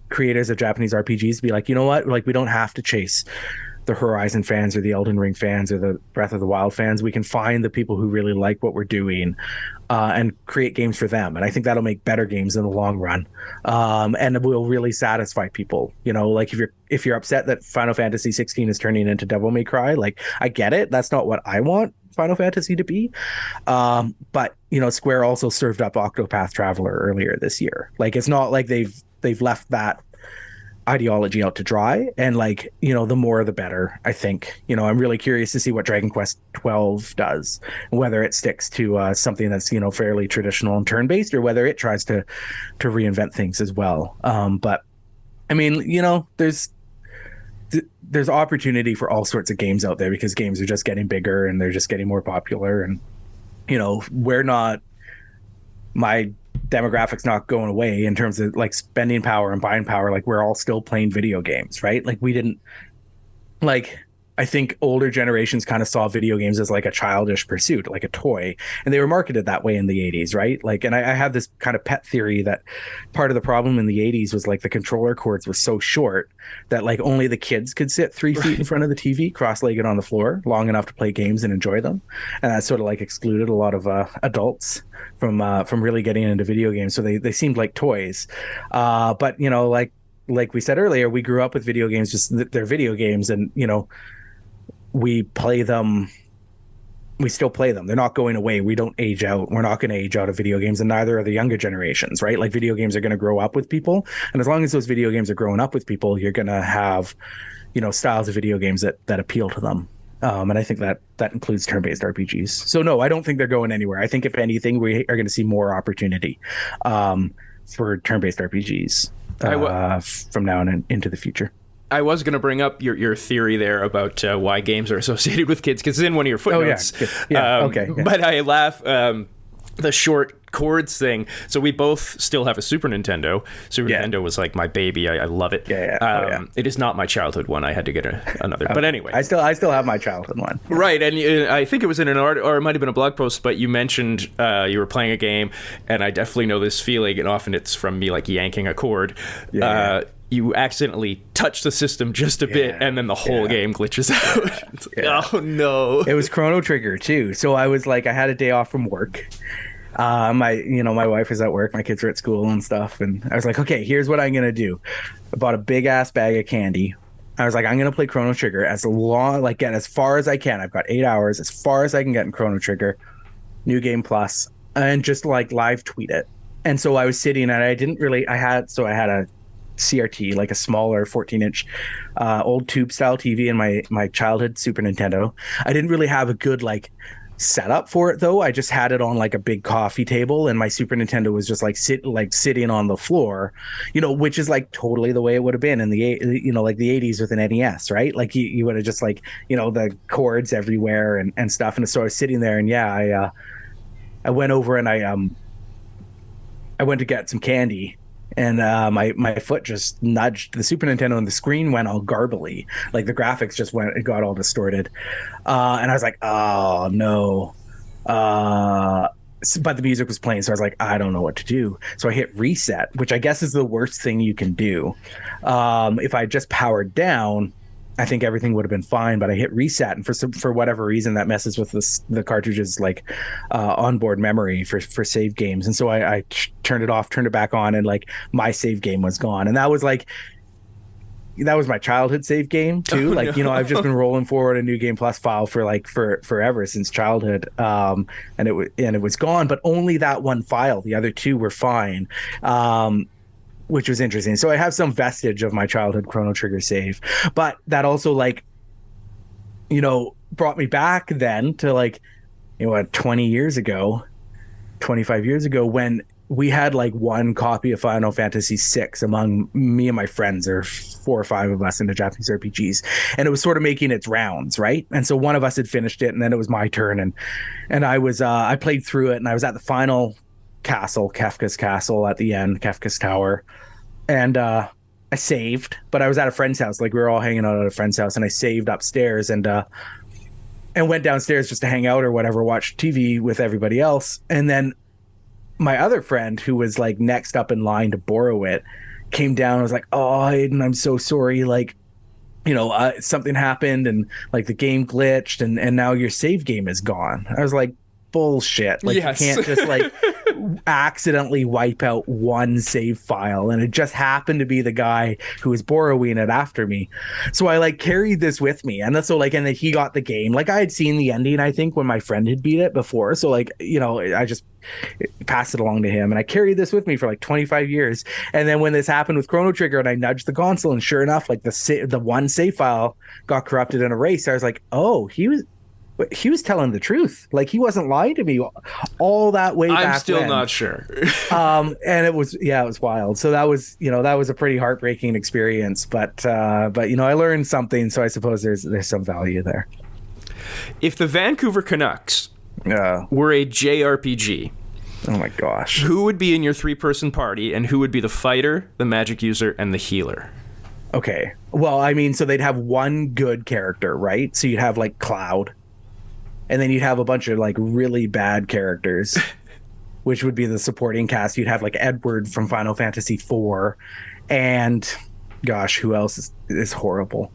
creators of Japanese RPGs to be like, you know what? Like we don't have to chase the Horizon fans or the Elden Ring fans or the Breath of the Wild fans. We can find the people who really like what we're doing and create games for them. And I think that'll make better games in the long run. And it will really satisfy people. Like if you're upset that Final Fantasy 16 is turning into Devil May Cry, like I get it. That's not what I want Final Fantasy to be. But Square also served up Octopath Traveler earlier this year. Like it's not like they've left that ideology out to dry, and like the more the better. I think I'm really curious to see what Dragon Quest 12 does, whether it sticks to something that's fairly traditional and turn-based, or whether it tries to reinvent things as well. But I mean, there's opportunity for all sorts of games out there because games are just getting bigger and they're just getting more popular, and my demographic's not going away in terms of like spending power and buying power. Like we're all still playing video games, right? Like we didn't, like I think older generations kind of saw video games as like a childish pursuit, like a toy, and they were marketed that way in the 80s, right? Like, and I have this kind of pet theory that part of the problem in the 80s was like the controller cords were so short that like only the kids could sit 3 feet in front of the TV, cross-legged on the floor, long enough to play games and enjoy them, and that sort of like excluded a lot of adults from really getting into video games. So they seemed like toys, but like we said earlier, we grew up with video games, just they're video games, and we play them. We still play them. They're not going away. We don't age out. We're not going to age out of video games, and neither are the younger generations, right? Like video games are going to grow up with people, and as long as those video games are growing up with people, you're going to have, styles of video games that appeal to them. And I think that includes turn-based RPGs. So no, I don't think they're going anywhere. I think if anything, we are going to see more opportunity for turn-based RPGs from now on into the future. I was going to bring up your theory there about why games are associated with kids, because it's in one of your footnotes. Oh, yeah. Okay. Yeah. But I laugh, the short chords thing. So we both still have a Super Nintendo. Nintendo was like my baby. I love it. Yeah. It is not my childhood one. I had to get another. But anyway. I still have my childhood one. Right. And I think it was in an art, or it might have been a blog post, but you mentioned you were playing a game, and I definitely know this feeling, and often it's from me like yanking a cord. You accidentally touch the system just a bit, and then the whole game glitches out. Oh no! It was Chrono Trigger too. So I was like, I had a day off from work. My wife was at work, my kids were at school and stuff, and I was like, okay, here's what I'm gonna do. I bought a big ass bag of candy. I was like, I'm gonna play Chrono Trigger get as far as I can. I've got 8 hours, as far as I can get in Chrono Trigger, New Game Plus, and just like live tweet it. And so I was sitting, and I had a CRT, like a smaller 14-inch old tube style TV in my childhood Super Nintendo. I didn't really have a good like setup for it though. I just had it on like a big coffee table, and my Super Nintendo was just like sitting on the floor, which is like totally the way it would have been in the like the 80s with an NES, right? Like you would have just like the cords everywhere and stuff. And so I was sitting there, and I went over and I went to get some candy. and my foot just nudged the Super Nintendo, and the screen went all garbly. Like the graphics just went, it got all distorted. And I was like, oh no. But the music was playing, so I was like, I don't know what to do. So I hit reset, which I guess is the worst thing you can do. If I just powered down, I think everything would have been fine. But I hit reset, and for whatever reason, that messes with the cartridge's like onboard memory for save games. And so I turned it off, turned it back on, and like my save game was gone. And that was my childhood save game too. I've just been rolling forward a New Game Plus file for forever since childhood. And it was gone, but only that one file. The other two were fine. Which was interesting. So I have some vestige of my childhood Chrono Trigger save, but that also brought me back then to 20 years ago, 25 years ago, when we had like one copy of Final Fantasy VI among me and my friends, or 4 or 5 of us into Japanese RPGs, and it was sort of making its rounds, right? And so one of us had finished it, and then it was my turn, and I played through it, and I was at the final castle, Kefka's castle at the end, Kefka's tower, and I saved, but I was at a friend's house, like we were all hanging out at a friend's house, and I saved upstairs and went downstairs just to hang out or whatever, watch TV with everybody else, and then my other friend, who was like next up in line to borrow it, came down and was like, oh, Aidan, I'm so sorry. Something happened and like the game glitched and now your save game is gone. I was like, bullshit. Yes. You can't just accidentally wipe out one save file. And it just happened to be the guy who was borrowing it after me. So I carried this with me. And so and then he got the game. I had seen the ending, I think, when my friend had beat it before. So I just passed it along to him, and I carried this with me for 25 years. And then when this happened with Chrono Trigger, and I nudged the console, and sure enough, the one save file got corrupted and erased, I was like, oh, he was telling the truth. He wasn't lying to me all that way back. I'm still then. not sure. And it was wild. So that was a pretty heartbreaking experience, but I learned something, so I suppose there's some value there. If the Vancouver Canucks were a JRPG, oh my gosh, who would be in your 3-person party, and who would be the fighter, the magic user, and the healer? Okay. Well, so they'd have one good character, right? So you'd have Cloud, and then you'd have a bunch of really bad characters, which would be the supporting cast. You'd have Edward from Final Fantasy IV, and gosh, who else is horrible?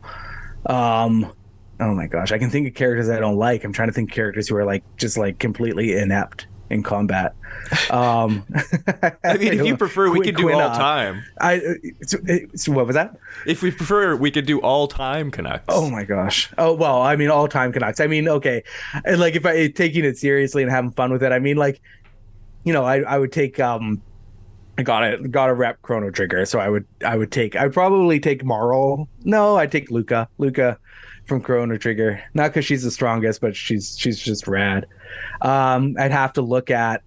Oh my gosh, I can think of characters I don't like. I'm trying to think of characters who are just completely inept in combat. If you prefer, we could do all time. So what was that? If we prefer, we could do all time Canucks. Oh my gosh. Oh well, all time Canucks. Okay, and if I taking it seriously and having fun with it, I would take I gotta rep Chrono Trigger, so I'd probably take Marl. No, I'd take Luca from Chrono Trigger, not because she's the strongest, but she's just rad. I'd have to look at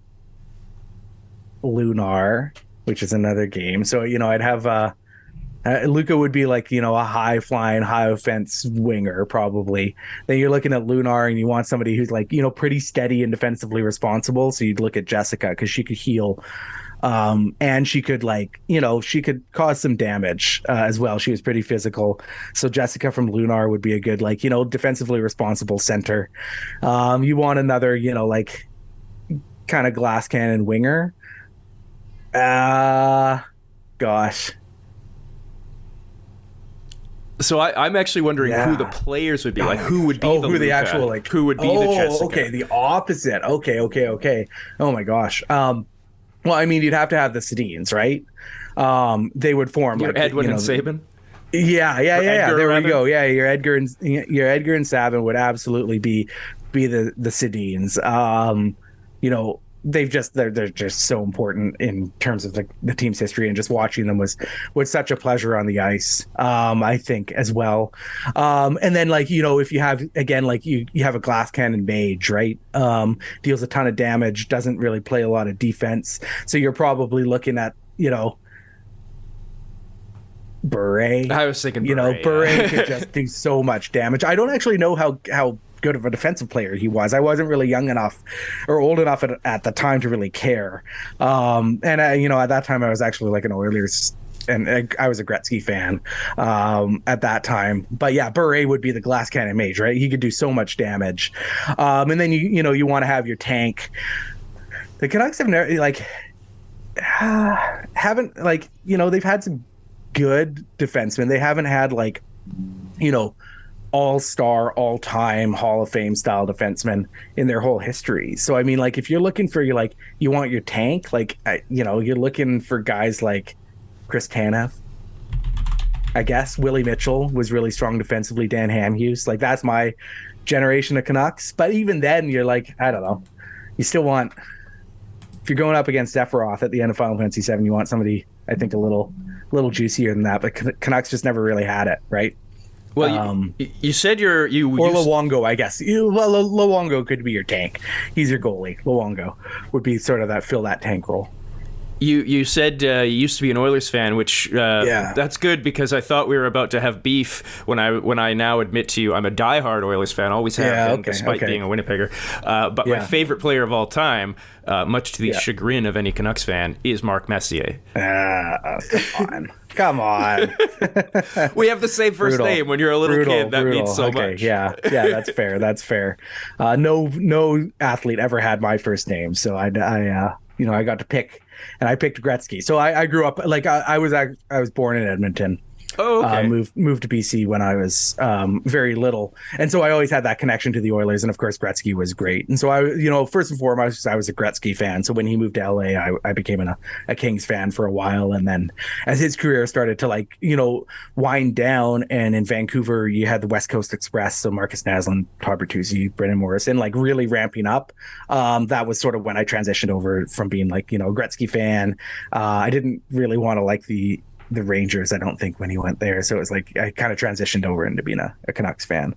Lunar, which is another game. So I'd have Luca would be a high flying, high offense winger probably. Then you're looking at Lunar, and you want somebody who's pretty steady and defensively responsible. So you'd look at Jessica, because she could heal. And she could she could cause some damage as well. She was pretty physical. So Jessica from Lunar would be a good defensively responsible center. You want another kind of glass cannon winger. Gosh. So I'm actually wondering who the players would be. Who would be the Luca? The actual who would be the Jessica? Okay, the opposite. Okay. Oh my gosh. Well, you'd have to have the Sedines, right? They would form Edwin and Sabin. Yeah. There we go. Yeah, your Edgar and Sabin would absolutely be the Sedines. They're just so important in terms of the team's history, and just watching them was such a pleasure on the ice. I think as well. And then if you have again you have a glass cannon mage, right? Deals a ton of damage, doesn't really play a lot of defense. So you're probably looking at Beret. I was thinking Beret. Beret could just do so much damage. I don't actually know how good of a defensive player he was. I wasn't really young enough or old enough at the time to really care. And at that time I was actually like an Oilers, and I was a Gretzky fan at that time. But yeah, Bure would be the glass cannon mage, right? He could do so much damage. And then you want to have your tank. The Canucks have never haven't they've had some good defensemen. They haven't had all-star, all-time Hall of Fame style defensemen in their whole history. So I mean, if you're looking for you want your tank, you're looking for guys like Chris Tanev. I guess Willie Mitchell was really strong defensively. Dan Hamhuis, that's my generation of Canucks. But even then, you're I don't know. You still want, if you're going up against Sephiroth at the end of Final Fantasy VII, you want somebody, I think, a little juicier than that. But Canucks just never really had it, right? Well, you said or Luongo, I guess. Luongo could be your tank. He's your goalie. Luongo would be sort of fill that tank role. You said you used to be an Oilers fan, which that's good, because I thought we were about to have beef when I now admit to you I'm a diehard Oilers fan, always have been, despite being a Winnipegger. But my favorite player of all time, much to the chagrin of any Canucks fan, is Mark Messier. Come on. We have the same first name. When you're a little kid, that means so much. Yeah, that's fair. That's fair. No athlete ever had my first name, so I got to pick. And I picked Gretzky. So I grew up I was born in Edmonton. Oh, okay. Moved to BC when I was very little, and so I always had that connection to the Oilers. And of course, Gretzky was great. And so I, first and foremost, I was a Gretzky fan. So when he moved to LA, I became a Kings fan for a while. And then as his career started to wind down, and in Vancouver, you had the West Coast Express, so Marcus Naslund, Todd Bertuzzi, Brendan Morrison, really ramping up. That was sort of when I transitioned over from being a Gretzky fan. I didn't really want to the Rangers, I don't think, when he went there. So it was I kind of transitioned over into being a Canucks fan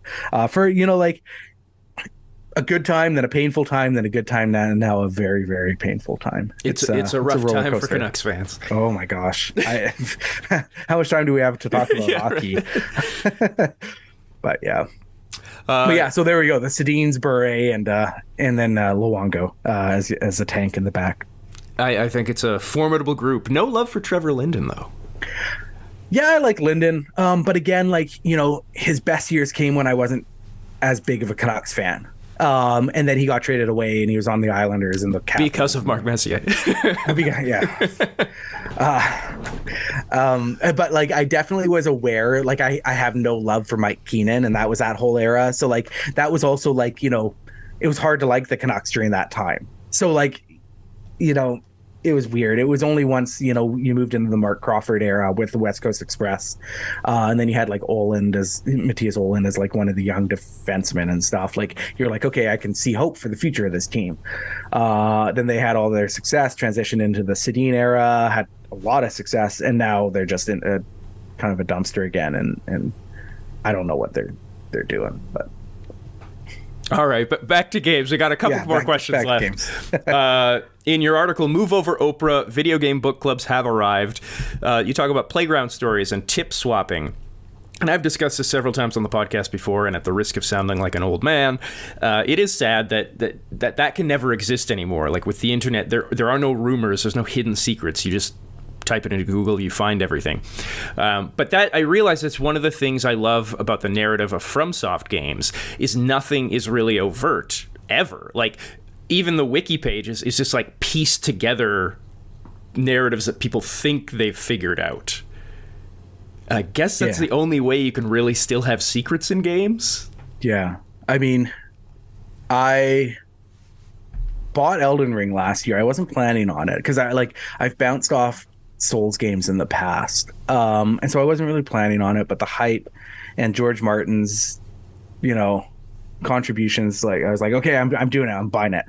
for, a good time, then a painful time, then a good time, now a very, very painful time. It's a rough time for Canucks fans. Oh my gosh. How much time do we have to talk about hockey? Right. But yeah. So there we go. The Sedins, Bure, and then Luongo as a tank in the back. I think it's a formidable group. No love for Trevor Linden, though. Yeah, I like Linden. But again, his best years came when I wasn't as big of a Canucks fan. And then he got traded away, and he was on the Islanders and the Capitals. Because of Mark Messier. Yeah. But I definitely was aware, I have no love for Mike Keenan, and that was that whole era. So that was also it was hard to like the Canucks during that time. So it was weird. It was only once, you moved into the Mark Crawford era with the West Coast Express. And then you had Matthias Ohlund as one of the young defensemen and stuff. You're okay, I can see hope for the future of this team. Then they had all their success, transitioned into the Sedin era, had a lot of success, and now they're just in a kind of a dumpster again. And I don't know what they're doing, but. All right, but back to games. We got a couple more questions left. In your article, Move Over Oprah, video game book clubs have arrived. You talk about playground stories and tip swapping. And I've discussed this several times on the podcast before, and at the risk of sounding like an old man, it is sad that can never exist anymore. With the internet, there are no rumors, there's no hidden secrets. You just type it into Google, you find everything. But that, I realize, it's one of the things I love about the narrative of FromSoft games, is nothing is really overt ever. Even the wiki pages is just pieced together narratives that people think they've figured out. And I guess that's the only way you can really still have secrets in games. Yeah. I mean, I bought Elden Ring last year. I wasn't planning on it because I've bounced off Souls games in the past. And so I wasn't really planning on it, but the hype and George Martin's, contributions, I was okay, I'm doing it, I'm buying it.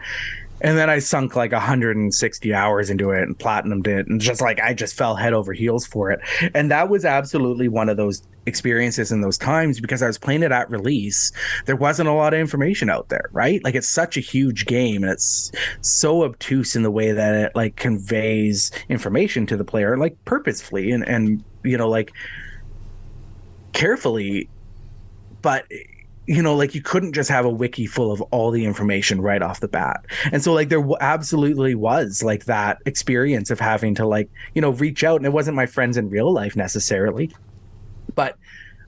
And then I sunk 160 hours into it and platinumed it, and I just fell head over heels for it. And that was absolutely one of those experiences in those times, because I was playing it at release. There wasn't a lot of information out there, right? It's such a huge game, and it's so obtuse in the way that it conveys information to the player, purposefully and carefully. But like you couldn't just have a wiki full of all the information right off the bat. And so like there absolutely was like that experience of having to like, reach out. And it wasn't my friends in real life necessarily, but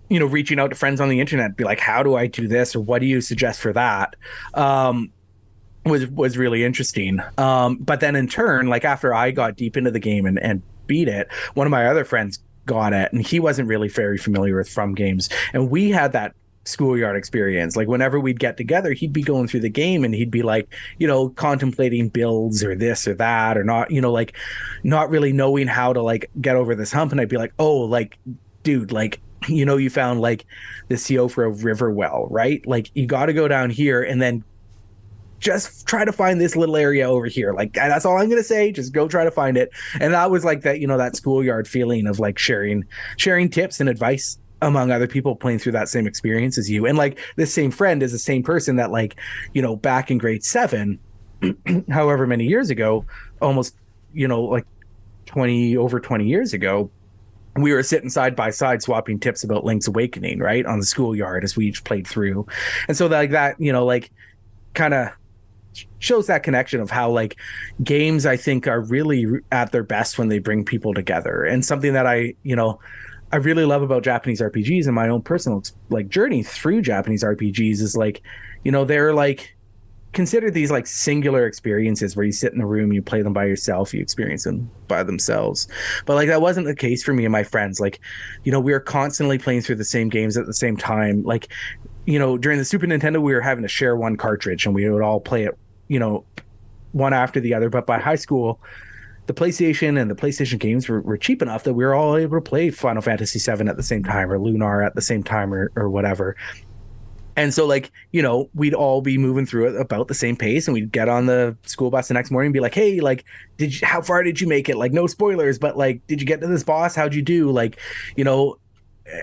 reaching out to friends on the internet, be like, how do I do this? Or what do you suggest for that? Was really interesting. But then in turn, like after I got deep into the game and beat it, one of my other friends got it, and he wasn't really very familiar with From games. And we had that schoolyard experience. Like whenever we'd get together, he'd be going through the game and he'd be like, contemplating builds or this or that, or not, like not really knowing how to like get over this hump. And I'd be like, oh, like, dude, like, you found like the Siofra river well, right? Like you got to go down here and then just try to find this little area over here. Like that's all I'm going to say. Just go try to find it. And that was like that, that schoolyard feeling of like sharing tips and advice among other people playing through that same experience as you. And like this same friend is the same person that like, back in grade 7, however many years ago, almost, like 20 years ago, we were sitting side by side swapping tips about Link's Awakening, right, on the schoolyard as we each played through. And so like that, like kind of shows that connection of how like games I think are really at their best when they bring people together. And something that I really love about Japanese RPGs and my own personal like journey through Japanese RPGs is like, they're like considered these like singular experiences where you sit in a room, you play them by yourself, you experience them by themselves. But like that wasn't the case for me and my friends. Like, we were constantly playing through the same games at the same time. Like, during the Super Nintendo, we were having to share one cartridge and we would all play it, one after the other. But by high school, the PlayStation and the PlayStation games were cheap enough that we were all able to play Final Fantasy VII at the same time, or Lunar at the same time, or whatever. And so like, we'd all be moving through it about the same pace, and we'd get on the school bus the next morning and be like, hey, like, how far did you make it? Like, no spoilers, but like, did you get to this boss? How'd you do? Like,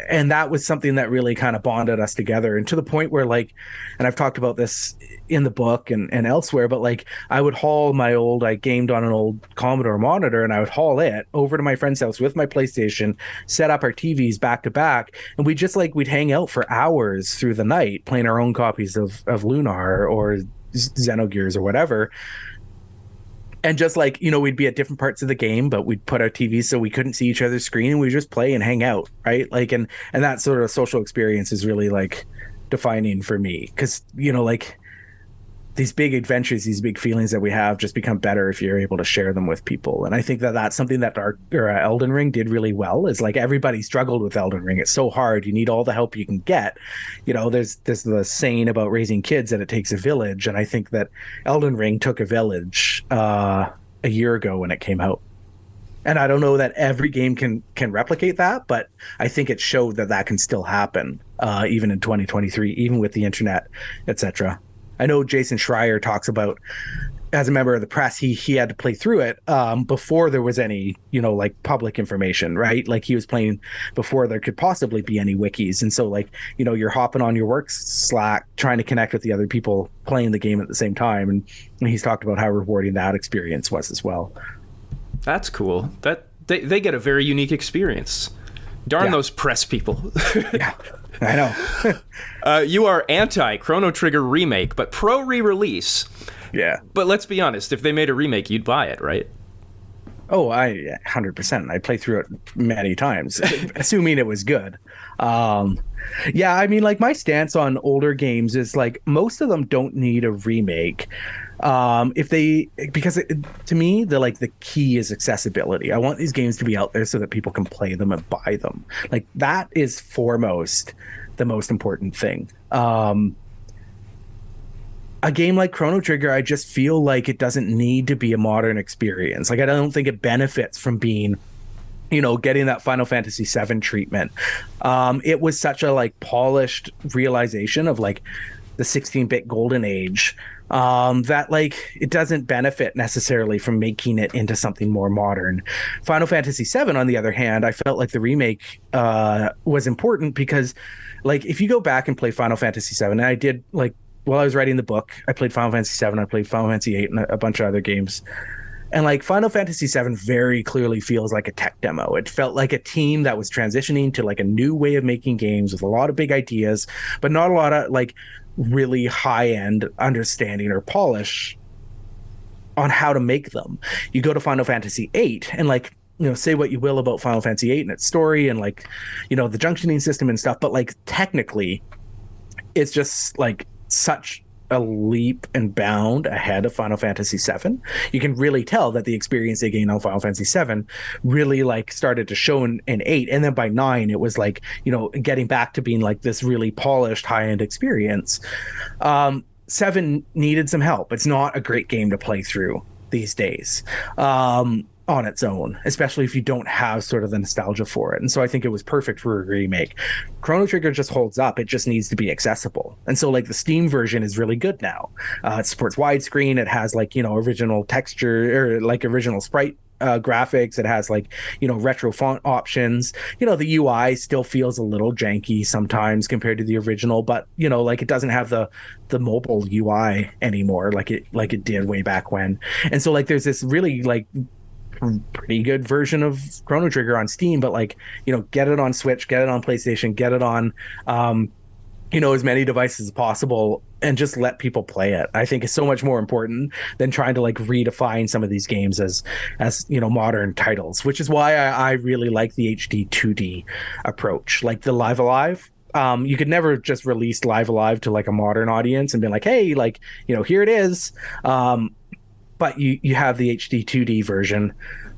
and that was something that really kind of bonded us together, and to the point where like, and I've talked about this in the book and elsewhere, but like I would haul I gamed on an old Commodore monitor, and I would haul it over to my friend's house with my PlayStation, set up our TVs back to back, and we'd hang out for hours through the night playing our own copies of Lunar or Xenogears or whatever. And just like, we'd be at different parts of the game, but we'd put our TVs so we couldn't see each other's screen, and we'd just play and hang out, right? Like, and that sort of social experience is really like defining for me, because, like these big adventures, these big feelings that we have just become better if you're able to share them with people. And I think that that's something that Elden Ring did really well. Is like everybody struggled with Elden Ring. It's so hard. You need all the help you can get. There's the saying about raising kids that it takes a village. And I think that Elden Ring took a village a year ago when it came out. And I don't know that every game can replicate that, but I think it showed that can still happen even in 2023, even with the internet, etc. I know Jason Schreier talks about, as a member of the press, he had to play through it before there was any, like public information, right? Like he was playing before there could possibly be any wikis. And so like, you're hopping on your work Slack, trying to connect with the other people playing the game at the same time. And he's talked about how rewarding that experience was as well. That's cool. That they get a very unique experience. Darn those press people. Yeah, I know. You are anti Chrono Trigger remake, but pro re-release. Yeah. But let's be honest, if they made a remake, you'd buy it, right? Oh, 100%. I played through it many times, assuming it was good. Yeah, I mean, like my stance on older games is like most of them don't need a remake. Because to me, the key is accessibility. I want these games to be out there so that people can play them and buy them. Like that is foremost the most important thing. A game like Chrono Trigger, I just feel like it doesn't need to be a modern experience. Like I don't think it benefits from being, getting that Final Fantasy VII treatment. It was such a like polished realization of like the 16-bit golden age that like it doesn't benefit necessarily from making it into something more modern. Final Fantasy VII, on the other hand, I felt like the remake was important because like if you go back and play Final Fantasy VII, and I did like while I was writing the book, I played Final Fantasy VII, I played Final Fantasy VIII and a bunch of other games. And like Final Fantasy VII very clearly feels like a tech demo. It felt like a team that was transitioning to like a new way of making games with a lot of big ideas, but not a lot of like really high end understanding or polish on how to make them. You go to Final Fantasy VIII and like, say what you will about Final Fantasy VIII and its story and like, the junctioning system and stuff, but like technically it's just like such a leap and bound ahead of Final Fantasy VII. You can really tell that the experience they gained on Final Fantasy VII really like started to show in 8, and then by 9 it was like getting back to being like this really polished high-end experience. 7 needed some help. It's not a great game to play through these days. On its own, especially if you don't have sort of the nostalgia for it. And so I think it was perfect for a remake. Chrono Trigger just holds up. It just needs to be accessible. And so like the Steam version is really good now. It supports widescreen. It has like, original texture or like original sprite graphics. It has like, retro font options. The UI still feels a little janky sometimes compared to the original, but like it doesn't have the mobile UI anymore like it did way back when. And so like there's this really like pretty good version of Chrono Trigger on Steam, but like get it on Switch, get it on PlayStation, get it on as many devices as possible, and just let people play it. I think is so much more important than trying to like redefine some of these games as modern titles, which is why I really like the HD 2D approach, like the Live Alive. You could never just release Live Alive to like a modern audience and be like, hey, like here it is. But you have the HD 2D version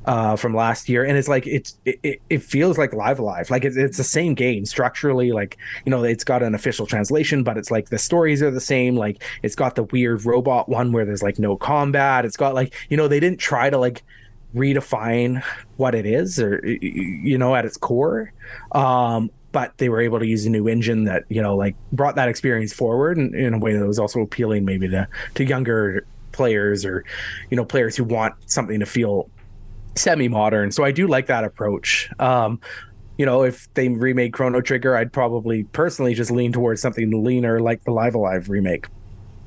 from last year, and it's like it feels like Live Alive. Like it's the same game structurally. Like it's got an official translation, but it's like the stories are the same. Like it's got the weird robot one where there's like no combat. It's got like they didn't try to like redefine what it is or at its core. But they were able to use a new engine that like brought that experience forward in a way that was also appealing maybe to younger players or players who want something to feel semi-modern. So I do like that approach. If they remade Chrono Trigger, I'd probably personally just lean towards something leaner like the Live Alive remake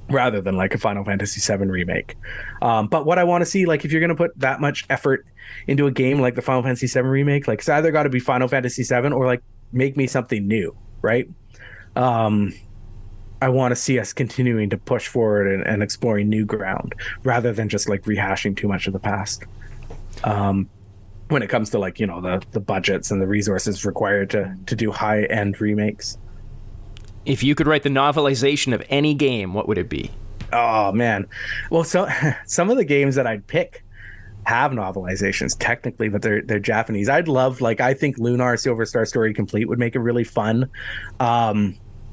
rather than like a Final Fantasy VII remake. But what I want to see, like if you're going to put that much effort into a game like the Final Fantasy VII remake, like it's either got to be Final Fantasy VII or like make me something new, right? I want to see us continuing to push forward and exploring new ground rather than just like rehashing too much of the past. When it comes to like, the budgets and the resources required to do high end remakes. If you could write the novelization of any game, what would it be? Oh man. Well, so some of the games that I'd pick have novelizations technically, but they're Japanese. I'd love, like, I think Lunar Silver Star Story Complete would make a really fun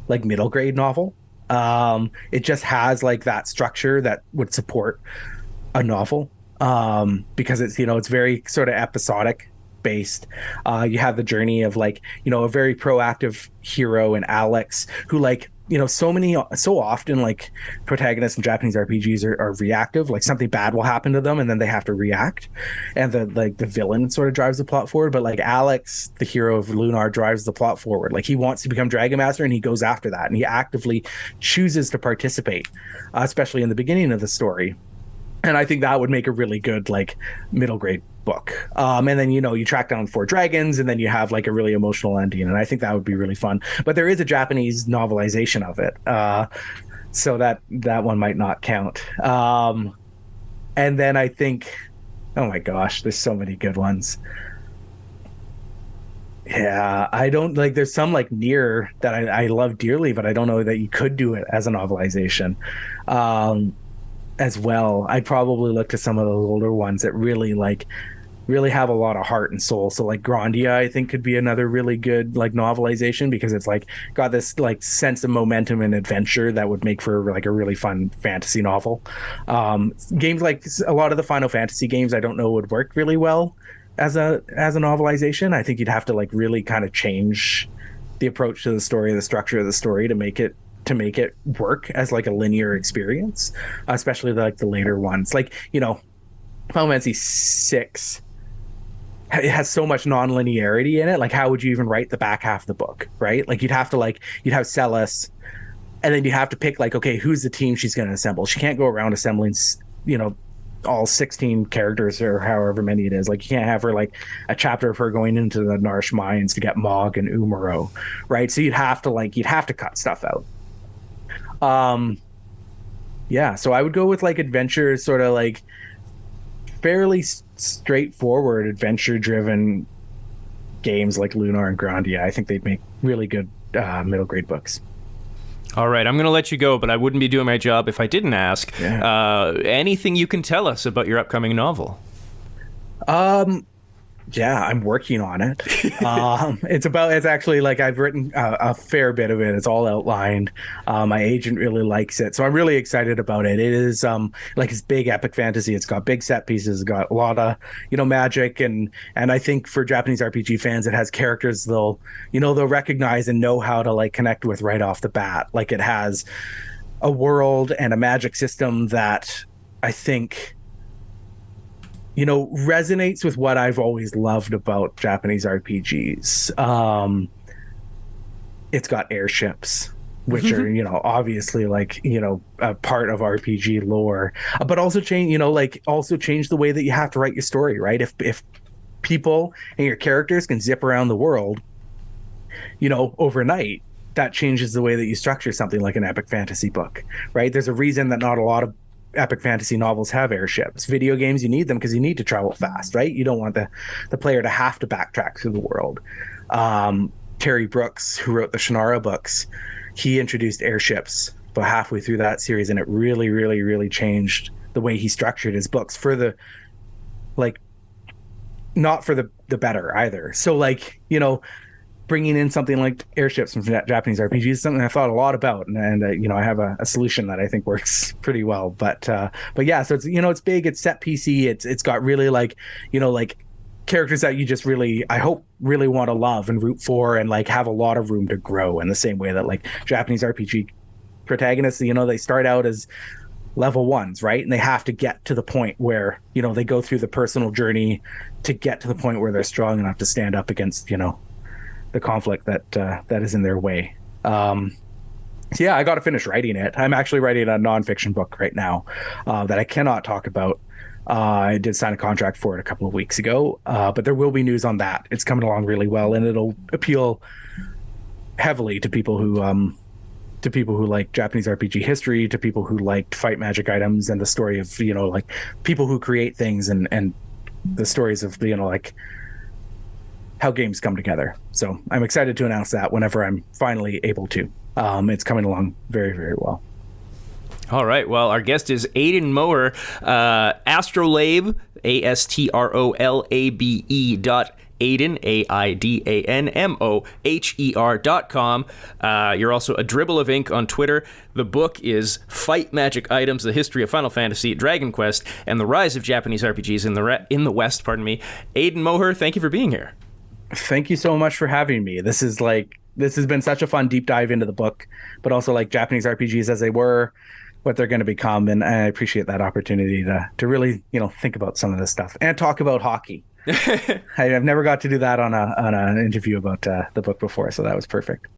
like middle grade novel. It just has like that structure that would support a novel because it's it's very sort of episodic based. You have the journey of like a very proactive hero and Alex who like so often like protagonists in Japanese RPGs are reactive. Like something bad will happen to them and then they have to react, and the villain sort of drives the plot forward. But like Alex, the hero of Lunar, drives the plot forward. Like he wants to become Dragon Master and he goes after that, and he actively chooses to participate, especially in the beginning of the story. And I think that would make a really good like middle grade book. And then you track down 4 dragons, and then you have like a really emotional ending, and I think that would be really fun. But there is a Japanese novelization of it, so that one might not count. And then I think, oh my gosh, there's so many good ones. Yeah, I don't like. There's some like Nier that I love dearly, but I don't know that you could do it as a novelization. As well, I'd probably look to some of those older ones that really have a lot of heart and soul. So like Grandia, I think, could be another really good like novelization, because it's like got this like sense of momentum and adventure that would make for like a really fun fantasy novel. Games like a lot of the Final Fantasy games, I don't know would work really well as a novelization. I think you'd have to like really kind of change the approach to the story, the structure of the story to make it work as like a linear experience, especially like the later ones. Like Final Fantasy VI, it has so much non-linearity in it. Like how would you even write the back half of the book, right? Like you'd have Celes, and then you have to pick like, okay, who's the team she's going to assemble. She can't go around assembling all 16 characters or however many it is. Like, you can't have her like a chapter of her going into the Narsh mines to get Mog and Umaro, right? So you'd have to cut stuff out. Yeah, so I would go with like adventure, sort of like fairly straightforward adventure driven games like Lunar and Grandia. I think they'd make really good middle grade books. All right, I'm going to let you go, but I wouldn't be doing my job if I didn't ask. Yeah. Anything you can tell us about your upcoming novel? Yeah, I'm working on it. It's actually like I've written a fair bit of it. It's all outlined. My agent really likes it, so I'm really excited about it. It is like it's big epic fantasy. It's got big set pieces. It's got a lot of magic, and I think for Japanese RPG fans, it has characters they'll recognize and know how to like connect with right off the bat. Like, it has a world and a magic system that I think resonates with what I've always loved about Japanese RPGs. It's got airships, which are, obviously like, a part of RPG lore, but also change the way that you have to write your story, right? If people and your characters can zip around the world, overnight, that changes the way that you structure something like an epic fantasy book, right? There's a reason that not a lot of epic fantasy novels have airships. Video games, you need them because you need to travel fast, right? You don't want the player to have to backtrack through the world. Terry Brooks, who wrote the Shannara books, he introduced airships about halfway through that series, and it really, really, really changed the way he structured his books for the, like, not for the better either. So, like, bringing in something like airships from Japanese RPGs is something I thought a lot about, and I have a solution that I think works pretty well. But yeah, so it's it's big, it's set PC, it's got really like like characters that you just really, I hope, really want to love and root for, and like have a lot of room to grow in the same way that like Japanese RPG protagonists, they start out as level ones, right? And they have to get to the point where they go through the personal journey to get to the point where they're strong enough to stand up against the conflict that is in their way. So yeah, I got to finish writing it. I'm actually writing a nonfiction book right now that I cannot talk about. I did sign a contract for it a couple of weeks ago, but there will be news on that. It's coming along really well, and it'll appeal heavily to people who like Japanese RPG history, to people who liked fight magic items and the story of like people who create things and the stories of like how games come together. So I'm excited to announce that whenever I'm finally able to. It's coming along very, very well. All right. Well, our guest is Aidan Moher, Astrolabe, ASTROLABE AidanAidanMoher.com. You're also a dribble of ink on Twitter. The book is Fight Magic Items: The History of Final Fantasy, Dragon Quest, and the Rise of Japanese RPGs in the West. Pardon me. Aidan Moher, thank you for being here. Thank you so much for having me. This has been such a fun deep dive into the book, but also like Japanese RPGs as they were, what they're going to become, and I appreciate that opportunity to really think about some of this stuff and talk about hockey. I've never got to do that on an interview about the book before, so that was perfect.